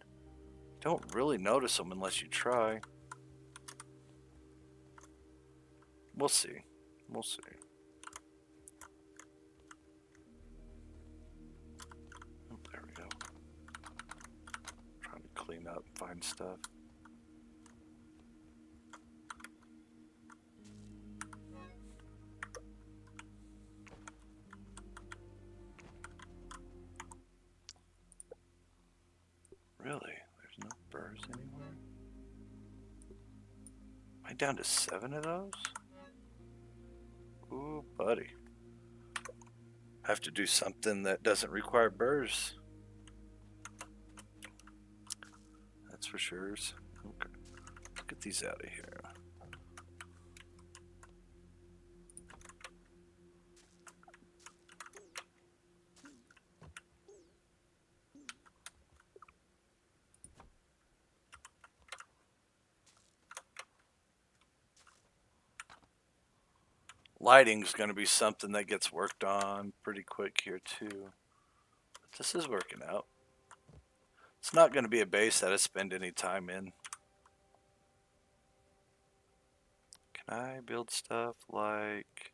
Don't really notice them unless you try. We'll see. We'll see. Oh, there we go. Trying to clean up, find stuff. Really? There's no burrs anywhere? Am I down to 7 of those? Ooh, buddy. I have to do something that doesn't require burrs. That's for sure. Okay. Let's get these out of here. Lighting's going to be something that gets worked on pretty quick here too. But this is working out. It's not going to be a base that I spend any time in. Can I build stuff like...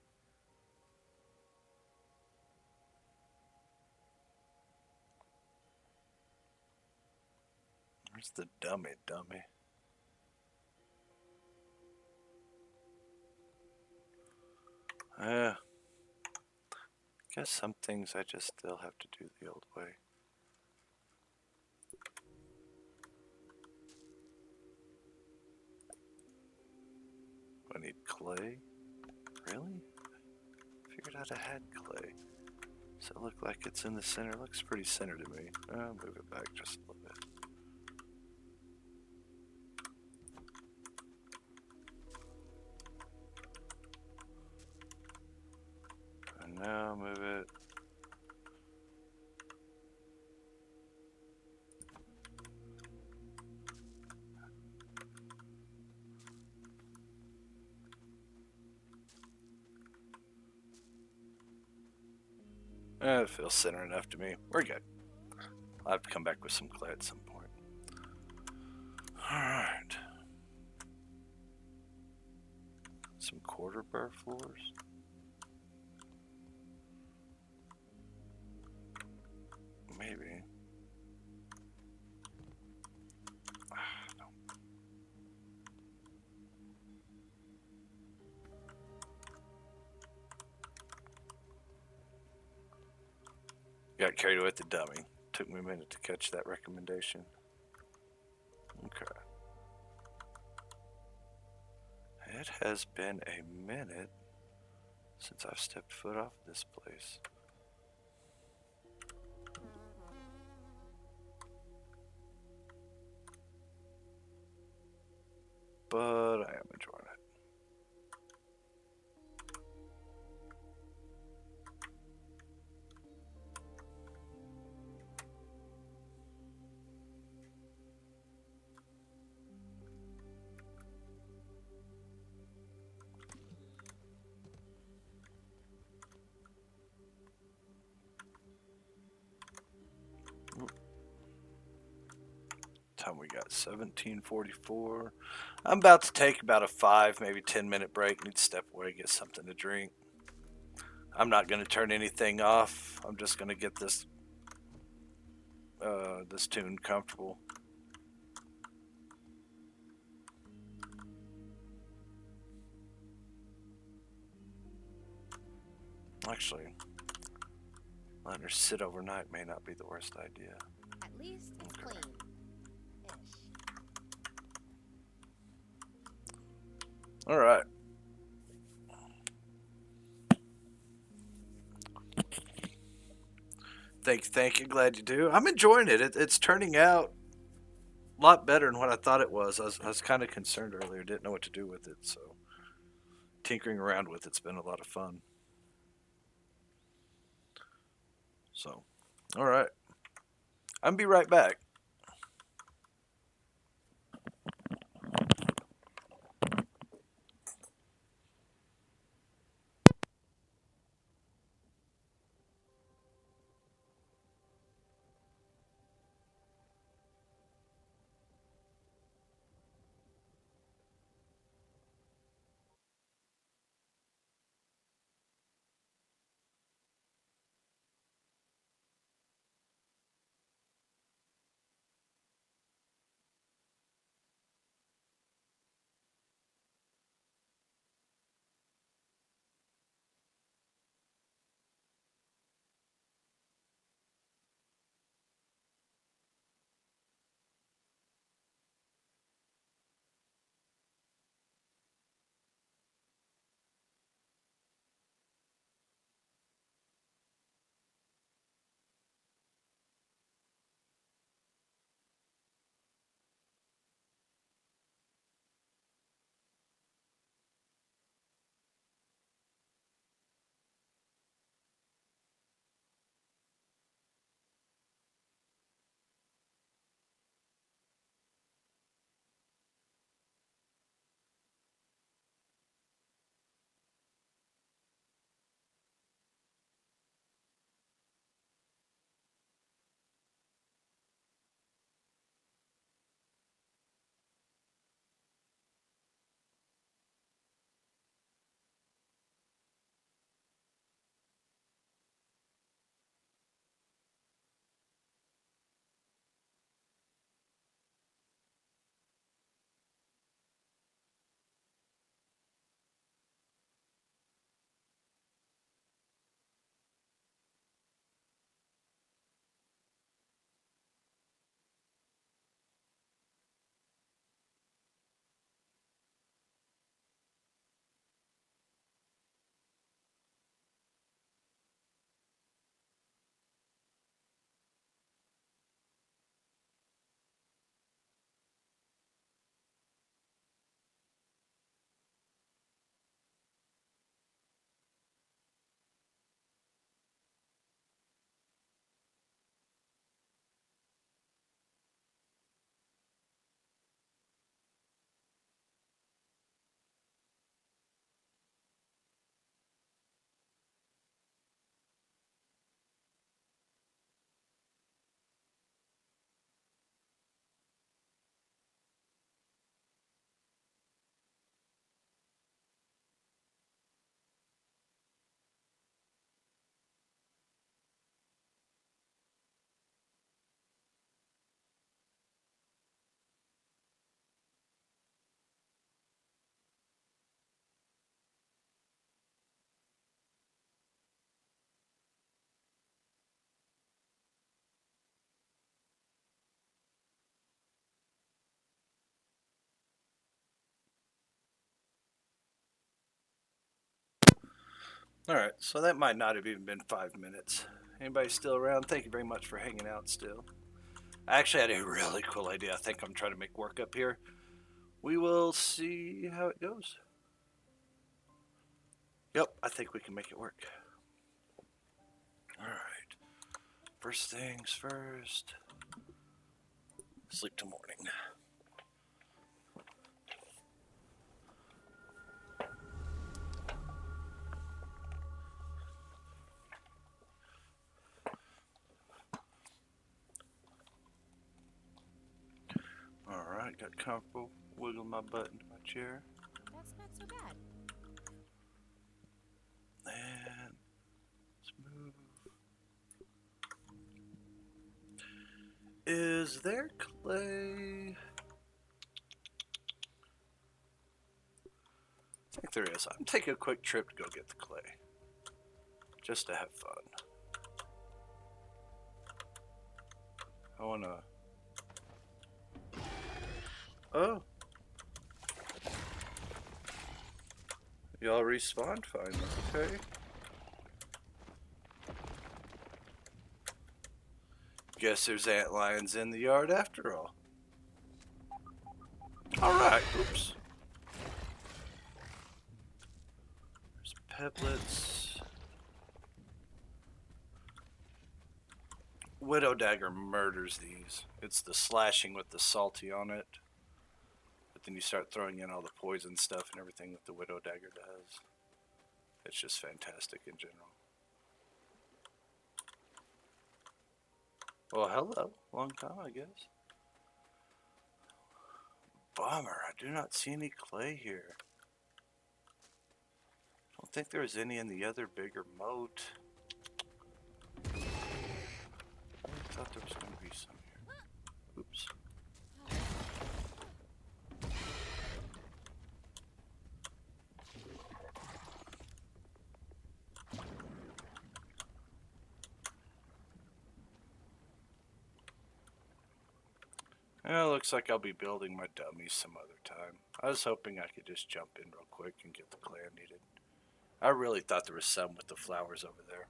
Where's the dummy? Guess some things I just still have to do the old way. I need clay? Really? Figured out I had clay. Does it look like it's in the center? It looks pretty center to me. I'll move it back just a little bit. And now move it. It feels center enough to me. We're good. I'll have to come back with some clay at some point. Alright. Some quarter burr floors. Maybe. No. Got carried away with the dummy. Took me a minute to catch that recommendation. Okay. It has been a minute since I've stepped foot off this place. But I am enjoying it. Time we got 17:44. I'm about to take about a 5, maybe 10-minute break. Need to step away, get something to drink. I'm not going to turn anything off. I'm just going to get this this tune comfortable. Actually, letting her sit overnight may not be the worst idea. At least it's clean. Ish. All right. Thank you. Glad you do. I'm enjoying it. It's turning out a lot better than what I thought it was. I was kind of concerned earlier. Didn't know what to do with it. So tinkering around with it's been a lot of fun. So, all right. I'm gonna be right back. All right. So that might not have even been 5 minutes. Anybody still around? Thank you very much for hanging out still. I actually had a really cool idea. I think I'm trying to make work up here. We will see how it goes. Yep, I think we can make it work. All right. First things first. Sleep till morning. All right, got comfortable. Wiggle my butt into my chair. That's not so bad. And let's move. Is there clay? I think there is. I'm taking a quick trip to go get the clay. Just to have fun. I wanna. Oh. Y'all respawned finally, okay. Guess there's antlions in the yard after all. Alright, oops. There's peblets. Widow Dagger murders these. It's the slashing with the salty on it. But then you start throwing in all the poison stuff and everything that the Widow Dagger does. It's just fantastic in general. Well, hello. Long time, I guess. Bummer. I do not see any clay here. I don't think there was any in the other bigger moat. I thought there was going to be some here. Oops. Well, looks like I'll be building my dummies some other time. I was hoping I could just jump in real quick and get the clay I needed. I really thought there was some with the flowers over there.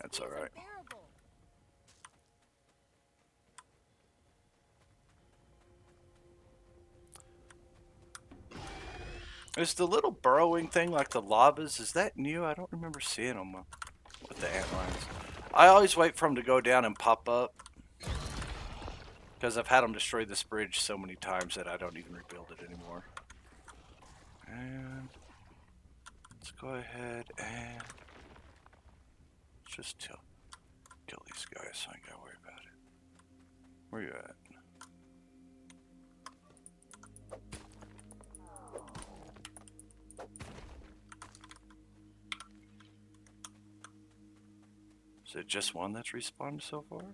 That's alright. Is the little burrowing thing like the lavas, is that new? I don't remember seeing them with the antlions. I always wait for them to go down and pop up, because I've had them destroy this bridge so many times that I don't even rebuild it anymore. And let's go ahead and just kill these guys so I ain't gotta worry about it. Where you at? Is it just one that's respawned so far?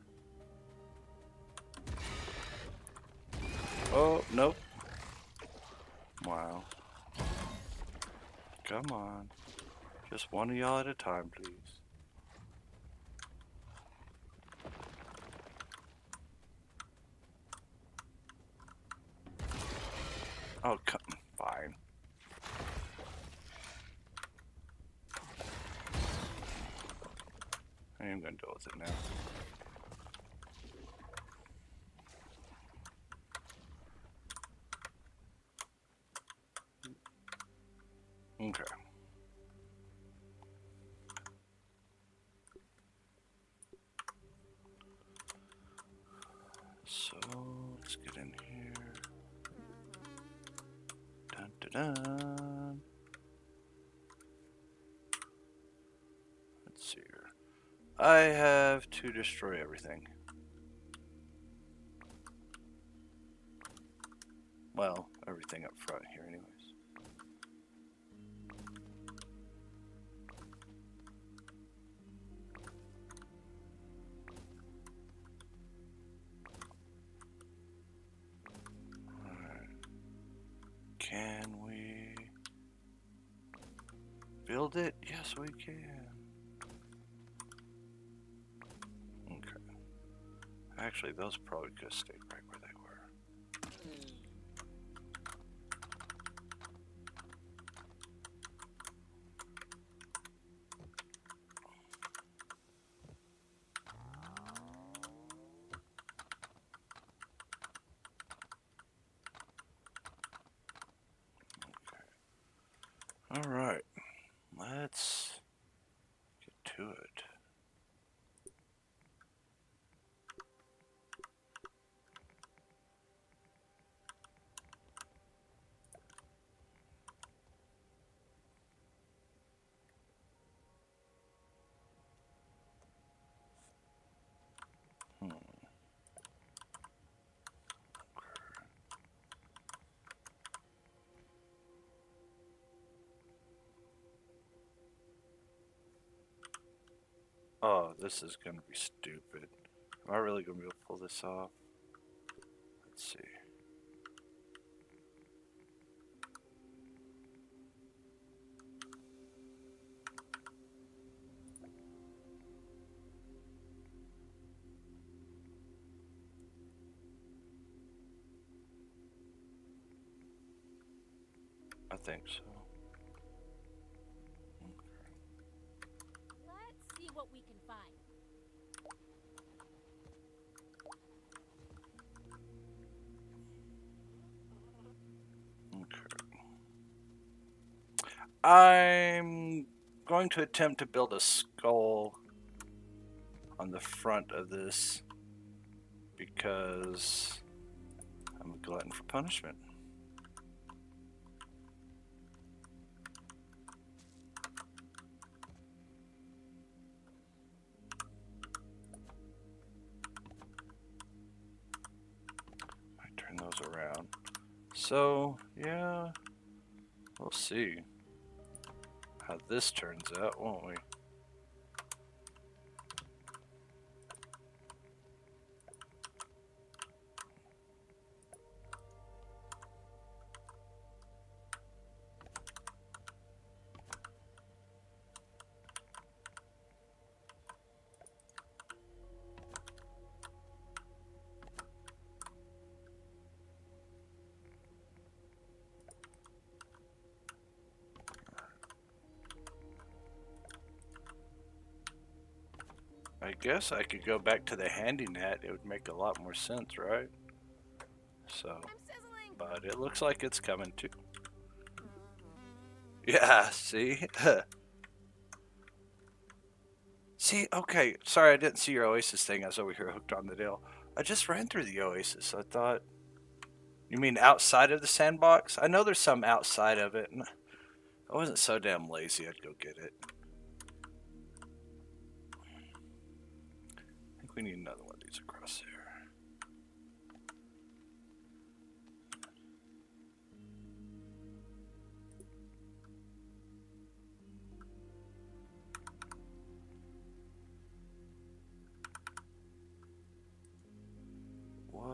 Oh, nope. Wow. Come on. Just one of y'all at a time, please. Oh, come. Fine. I am gonna deal with it now. Okay. So let's get in here. Dun dun dun. Let's see here. I have to destroy everything. Well, everything up front here anyways. Alright. Can we build it? Yes, we can. Okay. Actually, those probably could have stayed right where they were. All right, let's get to it. Oh, this is gonna be stupid. Am I really gonna be able to pull this off? Let's see. think so. Let's see what we can find. I'm going to attempt to build a skull on the front of this because I'm a glutton for punishment. I turn those around. So, yeah, we'll see how this turns out, won't we? I guess I could go back to the handy net. It would make a lot more sense, right? So, I'm sizzling. but it looks like it's coming too. Yeah, see? See, okay, sorry I didn't see your Oasis thing. I was over here hooked on the deal. I just ran through the Oasis. I thought, you mean outside of the sandbox? I know there's some outside of it. And I wasn't so damn lazy I'd go get it. I think we need another one of these across there. What?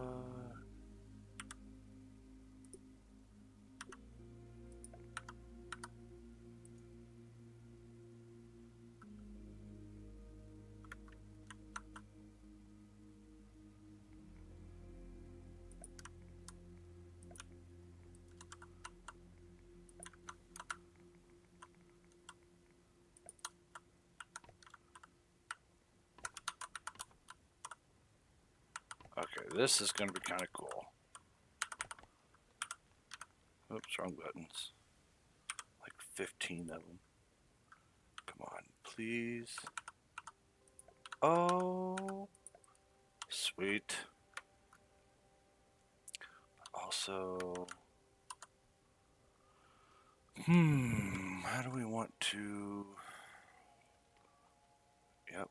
Okay, this is going to be kind of cool. Oops, wrong buttons. Like 15 of them. Come on, please. Oh, sweet. Also, how do we want to... Yep.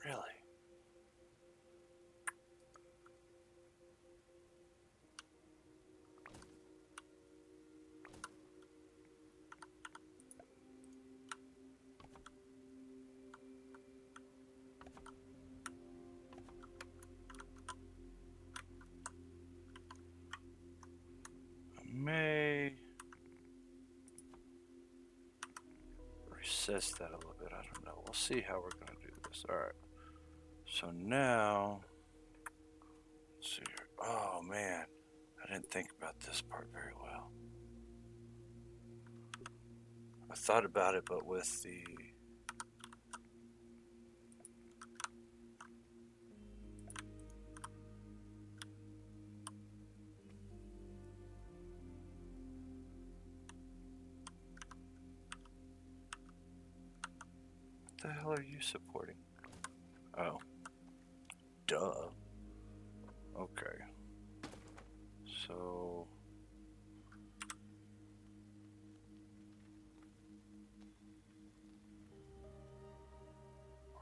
Really? May recess that a little bit. I don't know. We'll see how we're going to do this. All right. So now, let's see here. Oh man, I didn't think about this part very well. I thought about it, but with the what the hell are you supporting? Oh, duh. Okay. So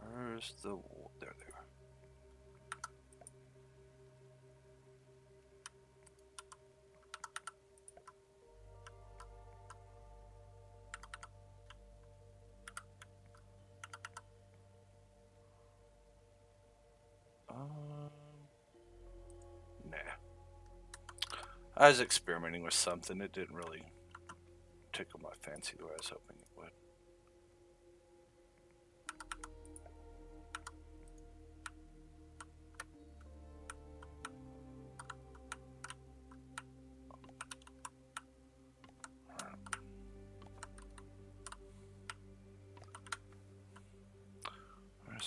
where's the... There they are. Nah. I was experimenting with something. It didn't really tickle my fancy the way I was hoping it would.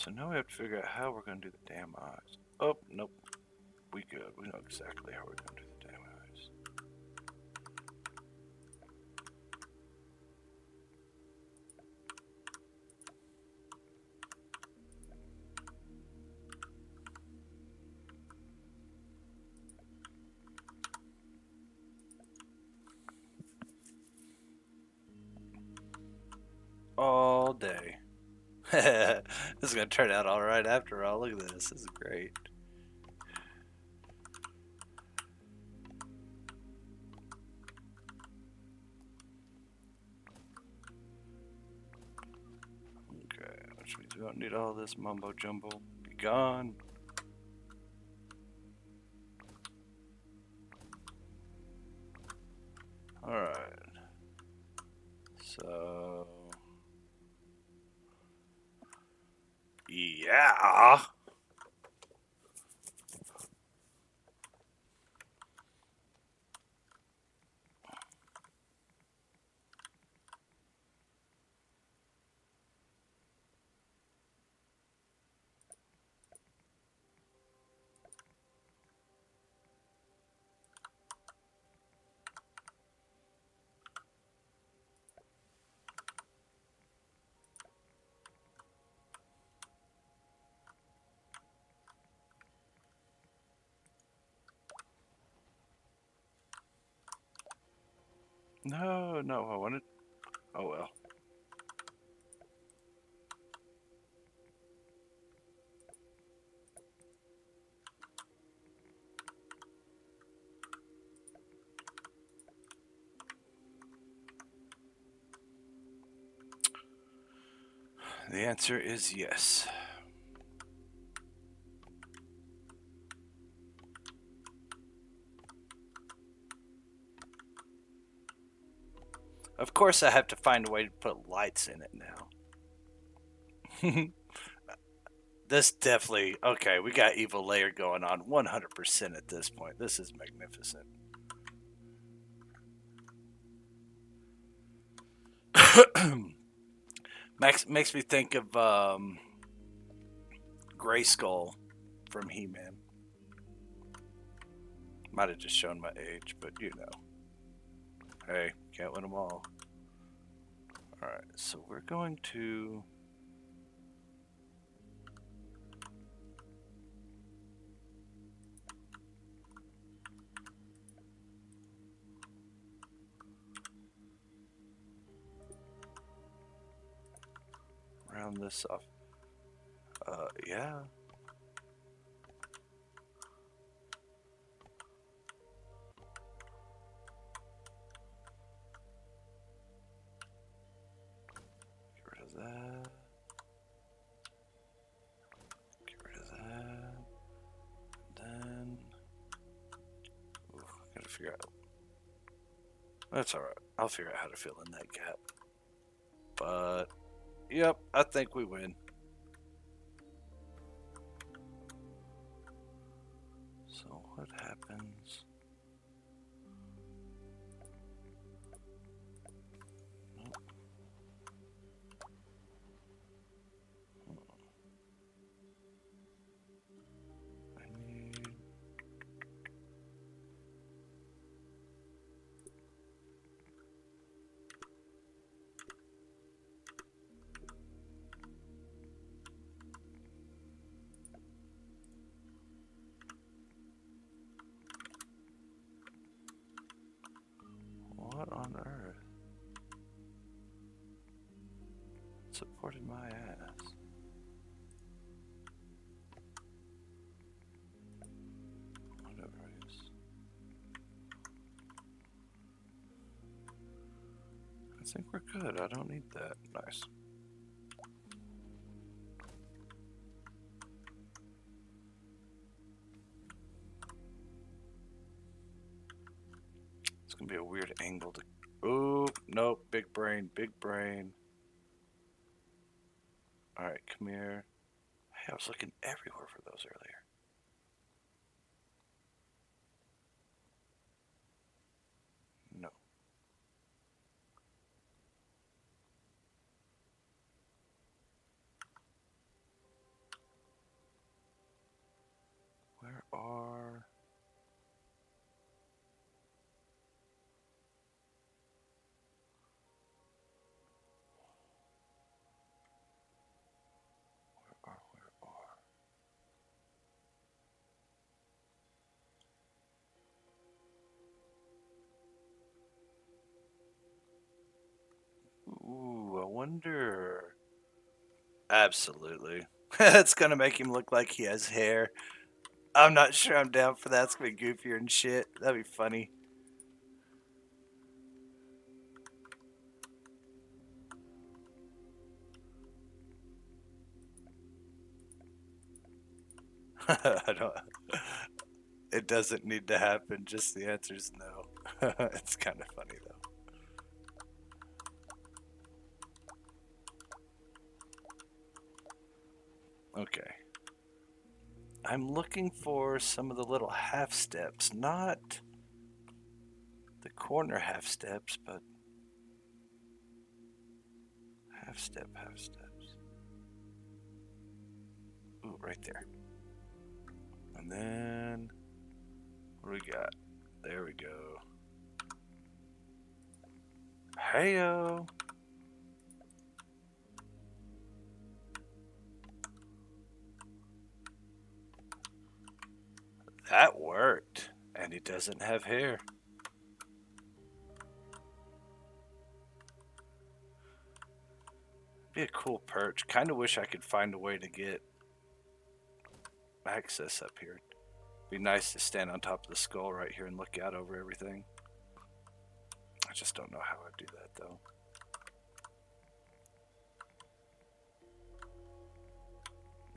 So now we have to figure out how we're going to do the damn eyes. Oh, nope. We good. We know exactly how we're going to do the damn eyes. All day. This is going to turn out all right after all. Look at this. This is great. Okay, which means we don't need all this mumbo jumbo. Be gone. Alright. So. Yeah. No, no, I wanted. Oh well. The answer is yes. Of course, I have to find a way to put lights in it now. This definitely, okay, we got Evil Lair going on 100% at this point. This is magnificent. Makes me think of Grayskull from He-Man. Might have just shown my age, but you know. Hey, can't win them all. Alright, so we're going to... round this off. Yeah. Get rid of that. Get rid of that. Then... Ooh, gotta figure out... That's alright. I'll figure out how to fill in that gap. But... Yep, I think we win. So what happens? Nope. I need... What on earth supported my ass? Whatever it is. I think we're good. I don't need that. Nice. It's gonna be a weird angle to... Ooh, nope. Big brain, big brain. Alright, come here. Hey, I was looking everywhere for those earlier. No. wonder. Absolutely. It's gonna make him look like he has hair. I'm not sure I'm down for that. It's gonna be goofier and shit. That'd be funny. I don't. It doesn't need to happen. Just the answer's no. It's kind of funny though. Okay. I'm looking for some of the little half steps, not the corner half steps, but half steps. Ooh, right there. And then, what do we got? There we go. Heyo! That worked. And he doesn't have hair. Be a cool perch. Kind of wish I could find a way to get access up here. Be nice to stand on top of the skull right here and look out over everything. I just don't know how I'd do that though.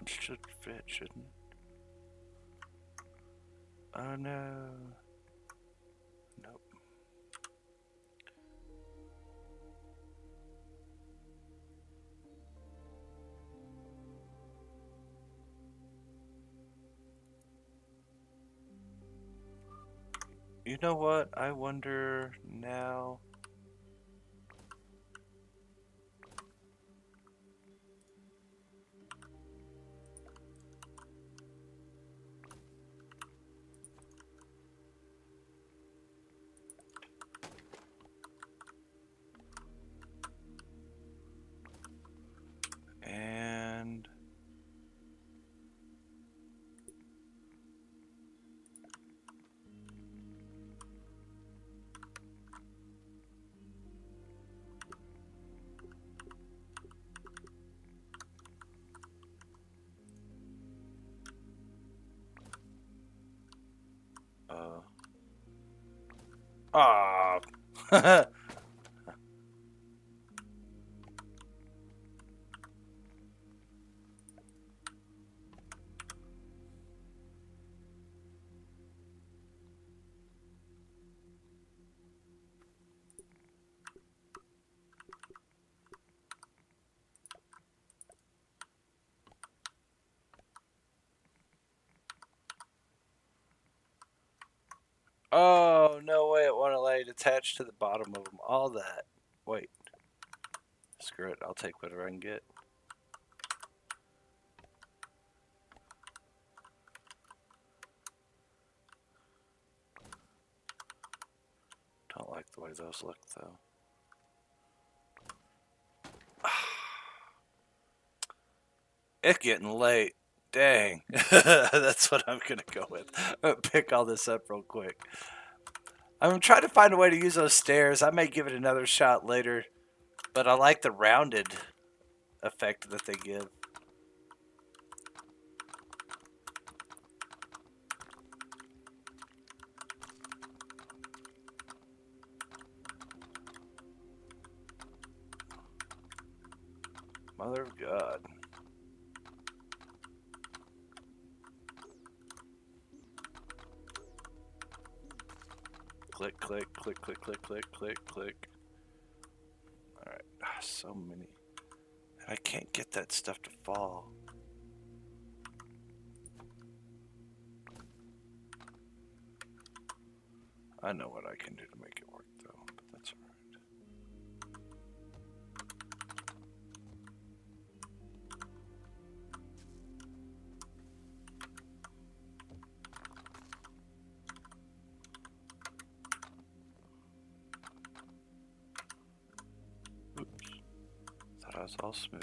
It should fit, shouldn't it? Oh no. Nope. You know what? I wonder now. And ah. Oh, no way it won't allow you to attach to the bottom of them. All that. Wait. Screw it. I'll take whatever I can get. Don't like the way those look, though. It's getting late. Dang. That's what I'm going to go with. I'm going to pick all this up real quick. I'm trying to find a way to use those stairs. I may give it another shot later. But I like the rounded effect that they give. Mother of God. Click, click, click, click, click, click, click, click. Alright, so many. And I can't get that stuff to fall. I know what I can do to make it work, though, but that's alright. Oops. Thought I was all smooth.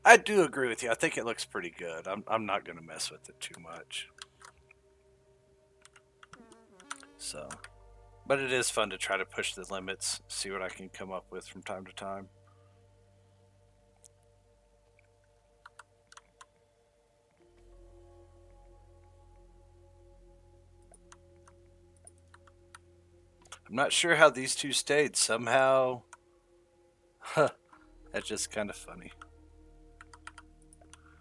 I do agree with you. I think it looks pretty good. I'm not going to mess with it too much. So, but it is fun to try to push the limits, see what I can come up with from time to time. I'm not sure how these two stayed. Somehow, huh, that's just kind of funny.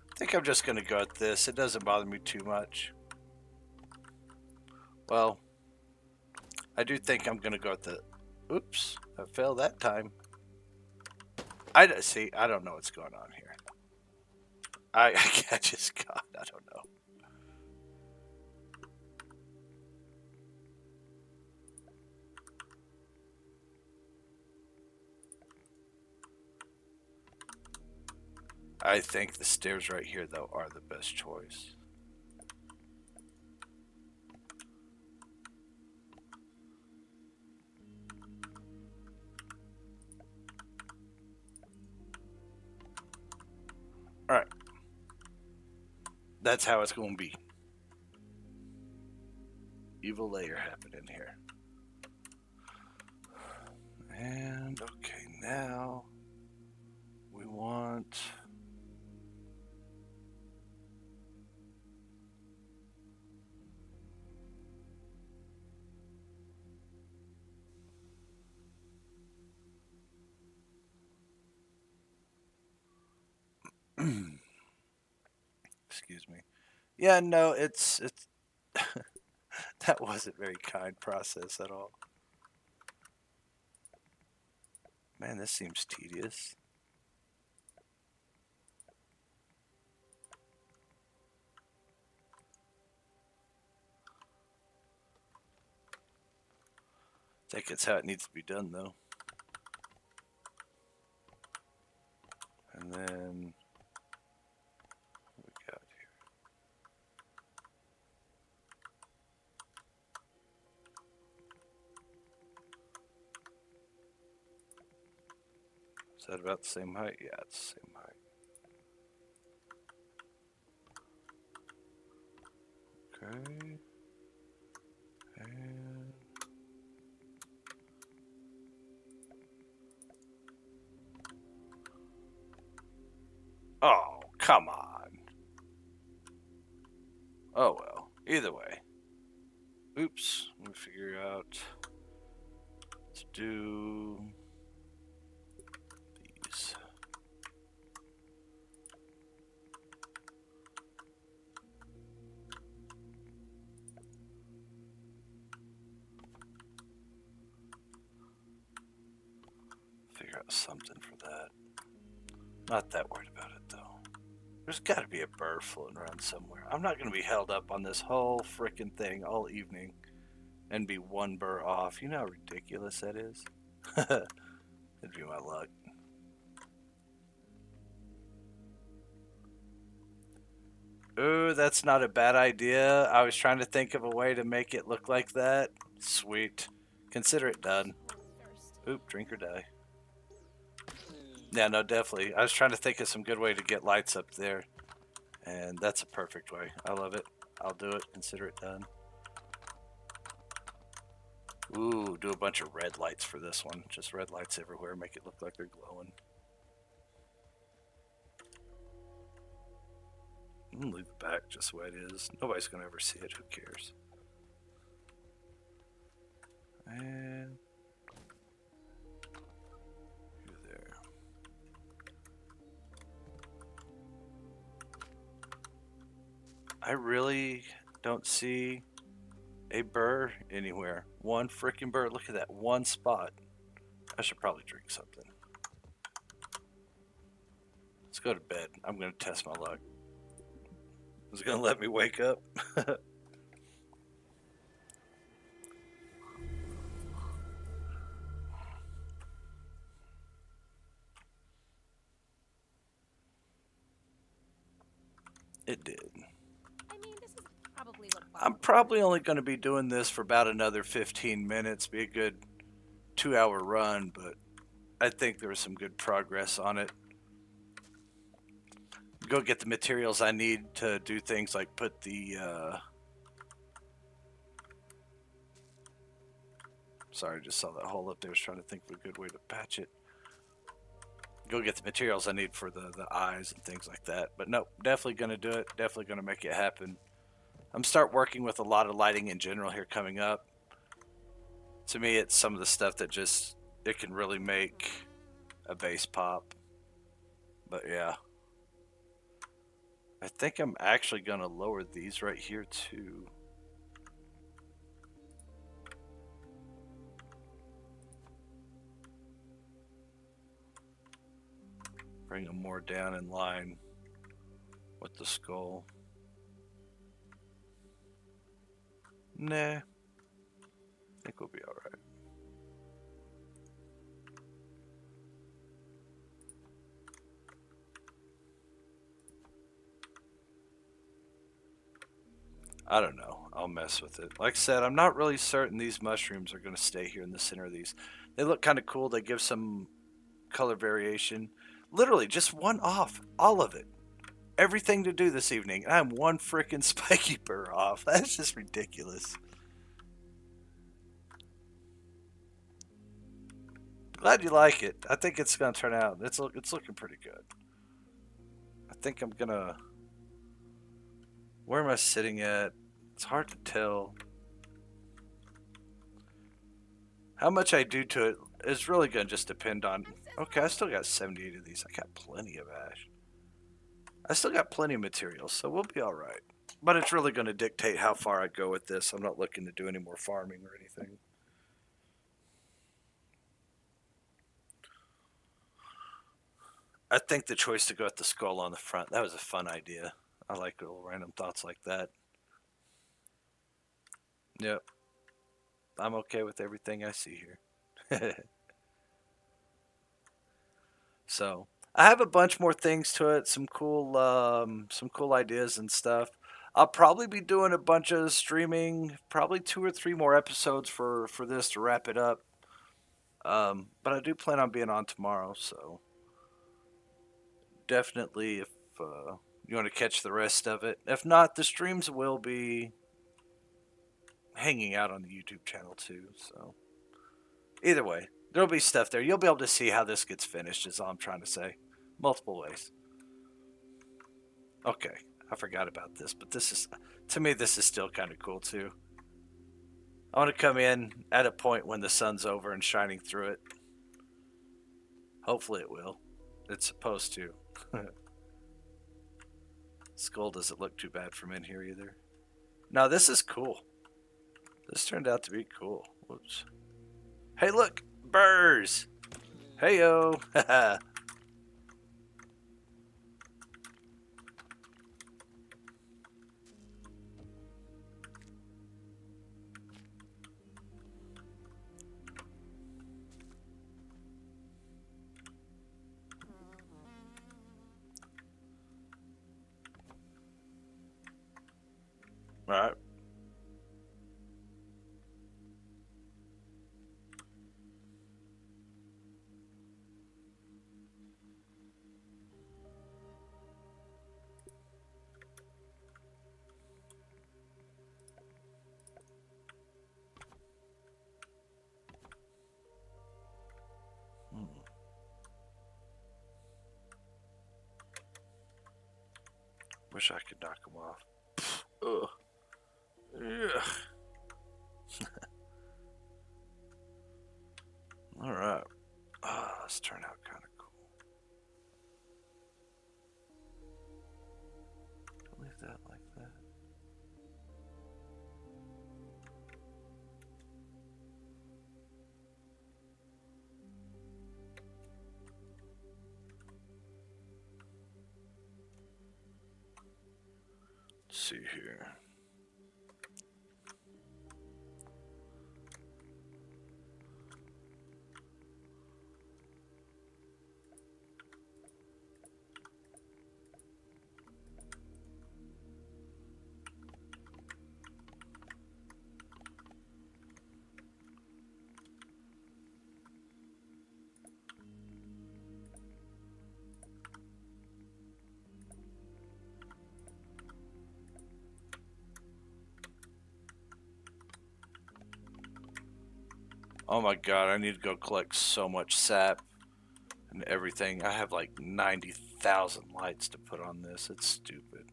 I think I'm just going to go at this. It doesn't bother me too much. Well, I do think I'm going to go at the... Oops, I failed that time. See, I don't know what's going on here. I just got, I don't know. I think the stairs right here, though, are the best choice. Alright. That's how it's going to be. Evil Lair happening here. And, okay, now we want... Excuse me. Yeah, no, it's that wasn't very kind process at all. Man, this seems tedious. I think it's how it needs to be done, though. And then what we got here? Is that about the same height? Yeah, it's the same height. Okay. And oh, come on. Oh well. Either way. Oops. Let me figure out. Let's do these. Figure out something for that. Not that worried about it though. There's got to be a burr floating around somewhere. I'm not going to be held up on this whole freaking thing all evening and be one burr off. You know how ridiculous that is? It'd be my luck. Ooh, that's not a bad idea. I was trying to think of a way to make it look like that. Sweet. Consider it done. Oop, drink or die. Yeah, no, definitely. I was trying to think of some good way to get lights up there. And that's a perfect way. I love it. I'll do it. Consider it done. Ooh, do a bunch of red lights for this one. Just red lights everywhere. Make it look like they're glowing. Leave it back just the way it is. Nobody's going to ever see it. Who cares? And... there. I really don't see a burr anywhere. One freaking burr. Look at that one spot. I should probably drink something. Let's go to bed. I'm going to test my luck. Is it going to let me wake up? It did. I mean, this is probably what I'm probably only going to be doing this for about another 15 minutes. Be a good 2-hour run, but I think there was some good progress on it. go get the materials I need to do things like put the sorry, I just saw that hole up there. I was trying to think of a good way to patch it. Go get the materials I need for the eyes and things like that. But no, definitely going to do it. Definitely going to make it happen. I'm start working with a lot of lighting in general here coming up. To me, it's some of the stuff that just, it can really make a base pop. But yeah. I think I'm actually going to lower these right here too. Bring them more down in line with the skull. Nah. I think we'll be alright. I don't know. I'll mess with it. Like I said, I'm not really certain these mushrooms are going to stay here in the center of these. They look kind of cool. They give some color variation. Literally, just one off. All of it. Everything to do this evening. I'm one freaking spiky burr off. That's just ridiculous. Glad you like it. I think it's going to turn out. It's looking pretty good. I think I'm going to... Where am I sitting at? It's hard to tell. How much I do to it is really going to just depend on... Okay, I still got 78 of these. I got plenty of ash. I still got plenty of materials, so we'll be alright. But it's really going to dictate how far I go with this. I'm not looking to do any more farming or anything. I think the choice to go with the skull on the front, that was a fun idea. I like little random thoughts like that. Yep. I'm okay with everything I see here. So, I have a bunch more things to it, some cool ideas and stuff. I'll probably be doing a bunch of streaming, probably 2 or 3 more episodes for this to wrap it up. But I do plan on being on tomorrow, so definitely if you want to catch the rest of it. If not, the streams will be hanging out on the YouTube channel too, so either way, there'll be stuff there. You'll be able to see how this gets finished, is all I'm trying to say. Multiple ways. Okay, I forgot about this, but this is, to me, this is still kind of cool too. I want to come in at a point when the sun's over and shining through it. Hopefully it will. It's supposed to. Skull doesn't look too bad from in here either. Now this is cool. This turned out to be cool. Whoops. Hey look! Burrs! Heyo! Haha. Alright. Wish I could knock them off. Ugh. Ugh. Alright. This turned out kind of cool. Leave that like that. Let's see here. Oh my god, I need to go collect so much sap and everything. I have like 90,000 lights to put on this. It's stupid.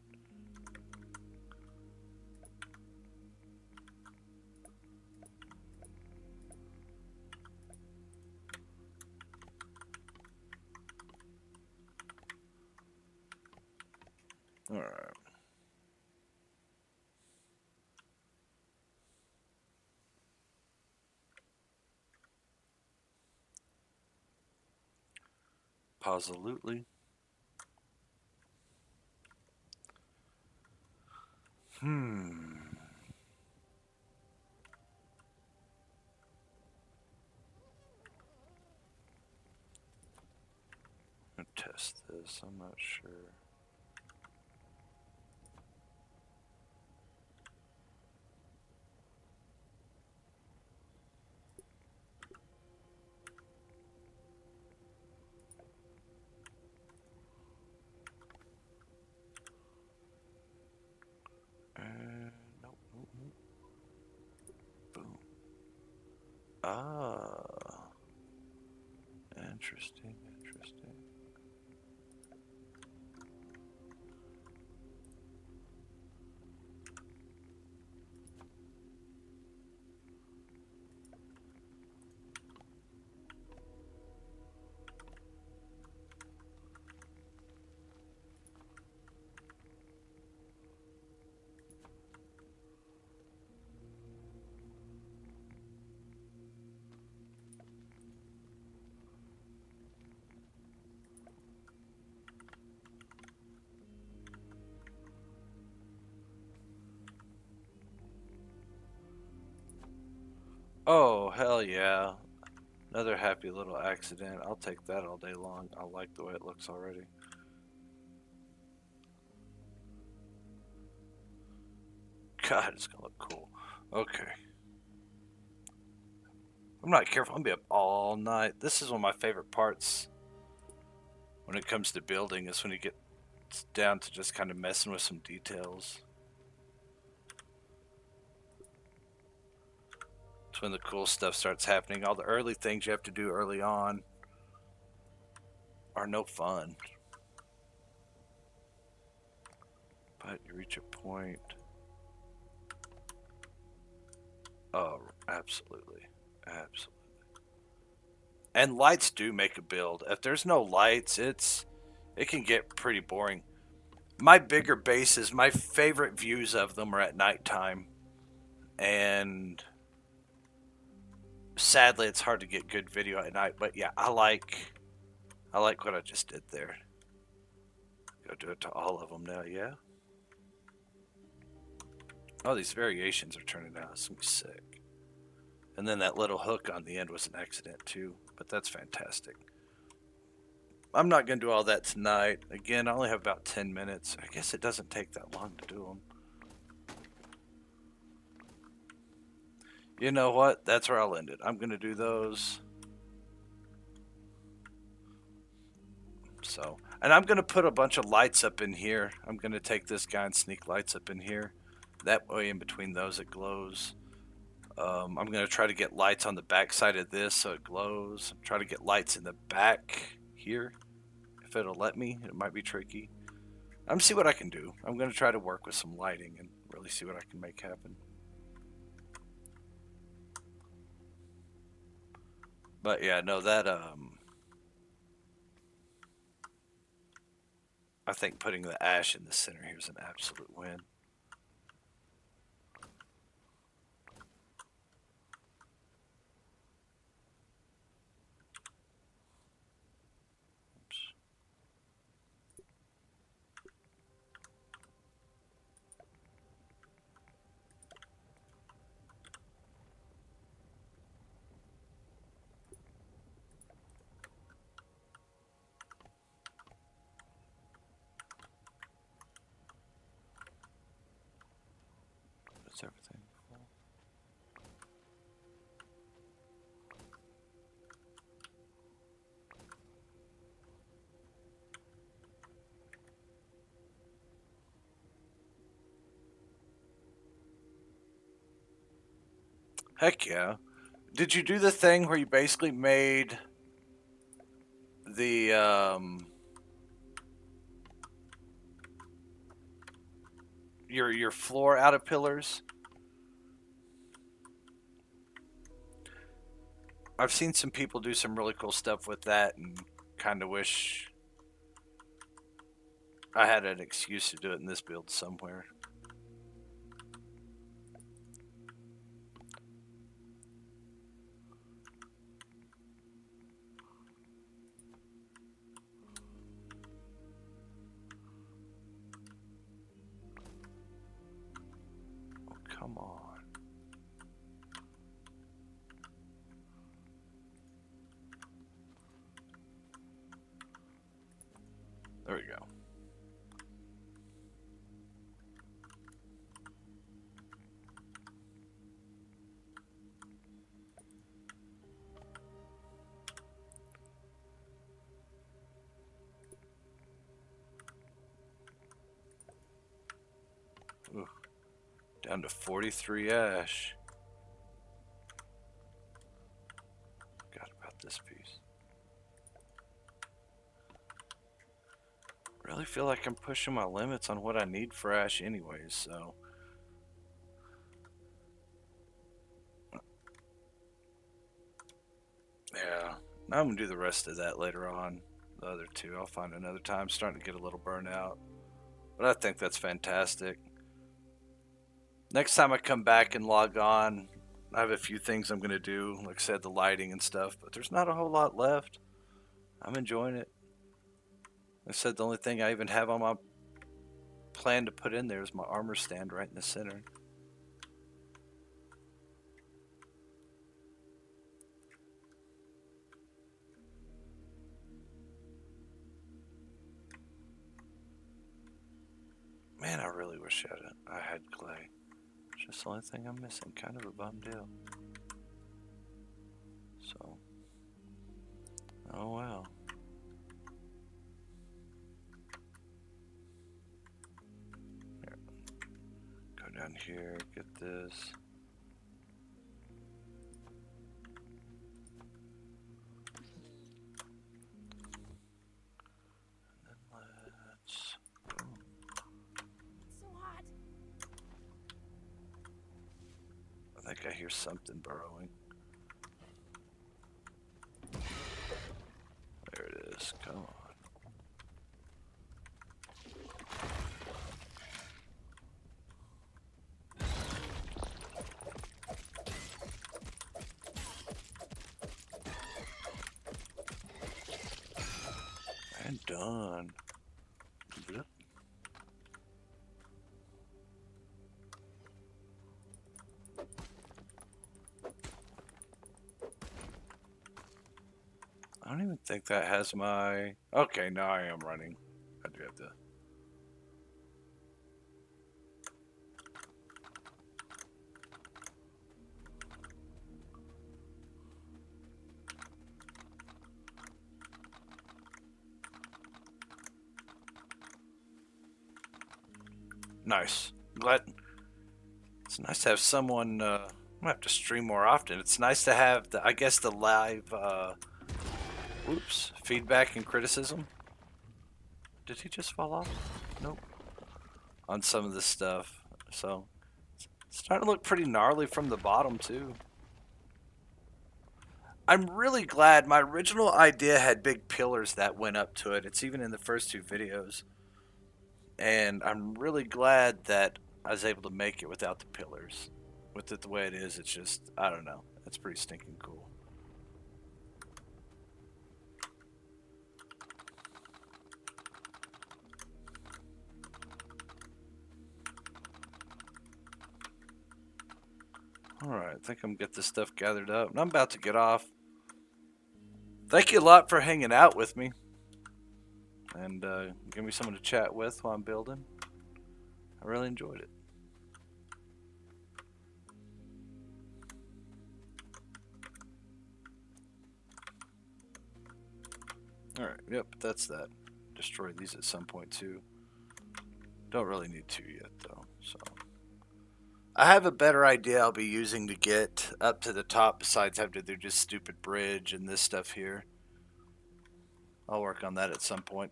Alright. Absolutely. I'll test this. I'm not sure. Nope, nope, nope. Boom. Ah. Interesting, interesting. Oh, hell yeah. Another happy little accident. I'll take that all day long. I like the way it looks already. God, it's gonna look cool. Okay. I'm not careful. I'm gonna be up all night. This is one of my favorite parts when it comes to building, is when you get down to just kind of messing with some details. It's when the cool stuff starts happening. All the early things you have to do early on are no fun. But you reach a point. Oh, absolutely. Absolutely. And lights do make a build. If there's no lights, it can get pretty boring. My bigger bases, my favorite views of them are at nighttime. And sadly, it's hard to get good video at night. But yeah, I like what I just did there. Go do it to all of them now, yeah? Oh, these variations are turning out. It's gonna be sick. And then that little hook on the end was an accident too. But that's fantastic. I'm not going to do all that tonight. Again, I only have about 10 minutes. I guess it doesn't take that long to do them. You know what? That's where I'll end it. I'm going to do those. So, and I'm going to put a bunch of lights up in here. I'm going to take this guy and sneak lights up in here. That way in between those it glows. I'm going to try to get lights on the back side of this so it glows. Try to get lights in the back here. If it'll let me. It might be tricky. I'm going to see what I can do. I'm going to try to work with some lighting and really see what I can make happen. But yeah, no, that I think putting the ash in the center here is an absolute win. Oops. That's everything. Heck yeah. Did you do the thing where you basically made the your floor out of pillars? I've seen some people do some really cool stuff with that, and kind of wish I had an excuse to do it in this build somewhere. Oh, come on. There we go. Ooh, down to 43 ash. Forgot about this piece. Really feel like I'm pushing my limits on what I need for ash anyways, so. Yeah, I'm gonna do the rest of that later on. The other two, I'll find another time. Starting to get a little burnout, but I think that's fantastic. Next time I come back and log on, I have a few things I'm gonna do. Like I said, the lighting and stuff, but there's not a whole lot left. I'm enjoying it. Like I said, the only thing I even have on my plan to put in there is my armor stand right in the center. Man, I really wish I had clay. It's just the only thing I'm missing. Kind of a bum deal. So, oh well. Here. Go down here, get this. And then let's. Boom. It's so hot. I think I hear something burrowing. There it is. Come on. And done. Bloop. I don't even think that has my... Okay, now I am running. I do have to... Nice. Glad... It's nice to have someone... I'm gonna have to stream more often. It's nice to have, I guess, the live... Oops. Feedback and criticism. Did he just fall off? Nope. On some of this stuff. So, it's starting to look pretty gnarly from the bottom, too. I'm really glad. My original idea had big pillars that went up to it. It's even in the first two videos. And I'm really glad that I was able to make it without the pillars. With it the way it is, it's just, I don't know. It's pretty stinking cool. Alright, I think I'm gonna get this stuff gathered up. And I'm about to get off. Thank you a lot for hanging out with me. And give me someone to chat with while I'm building. I really enjoyed it. Alright, yep, that's that. Destroy these at some point too. Don't really need to yet though, so. I have a better idea I'll be using to get up to the top besides having to do just stupid bridge and this stuff here. I'll work on that at some point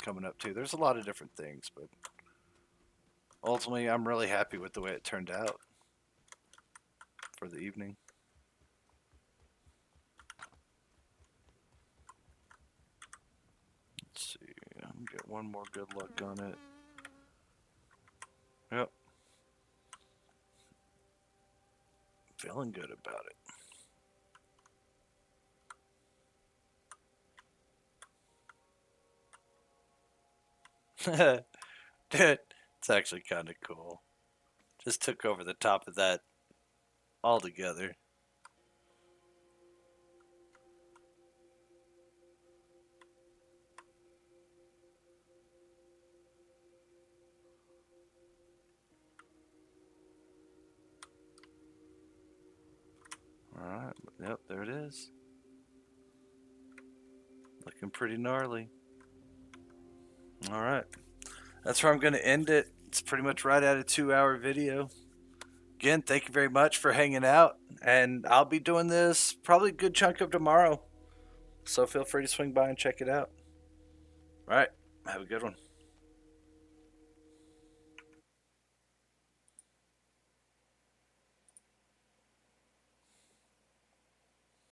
coming up too. There's a lot of different things, but ultimately I'm really happy with the way it turned out for the evening. Let's see. I'm gonna get one more good look on it. Yep. Feeling good about it. Dude, it's actually kind of cool. Just took over the top of that altogether. Alright, yep, there it is. Looking pretty gnarly. Alright, that's where I'm going to end it. It's pretty much right at a 2-hour video. Again, thank you very much for hanging out, and I'll be doing this probably a good chunk of tomorrow. So feel free to swing by and check it out. Alright, have a good one.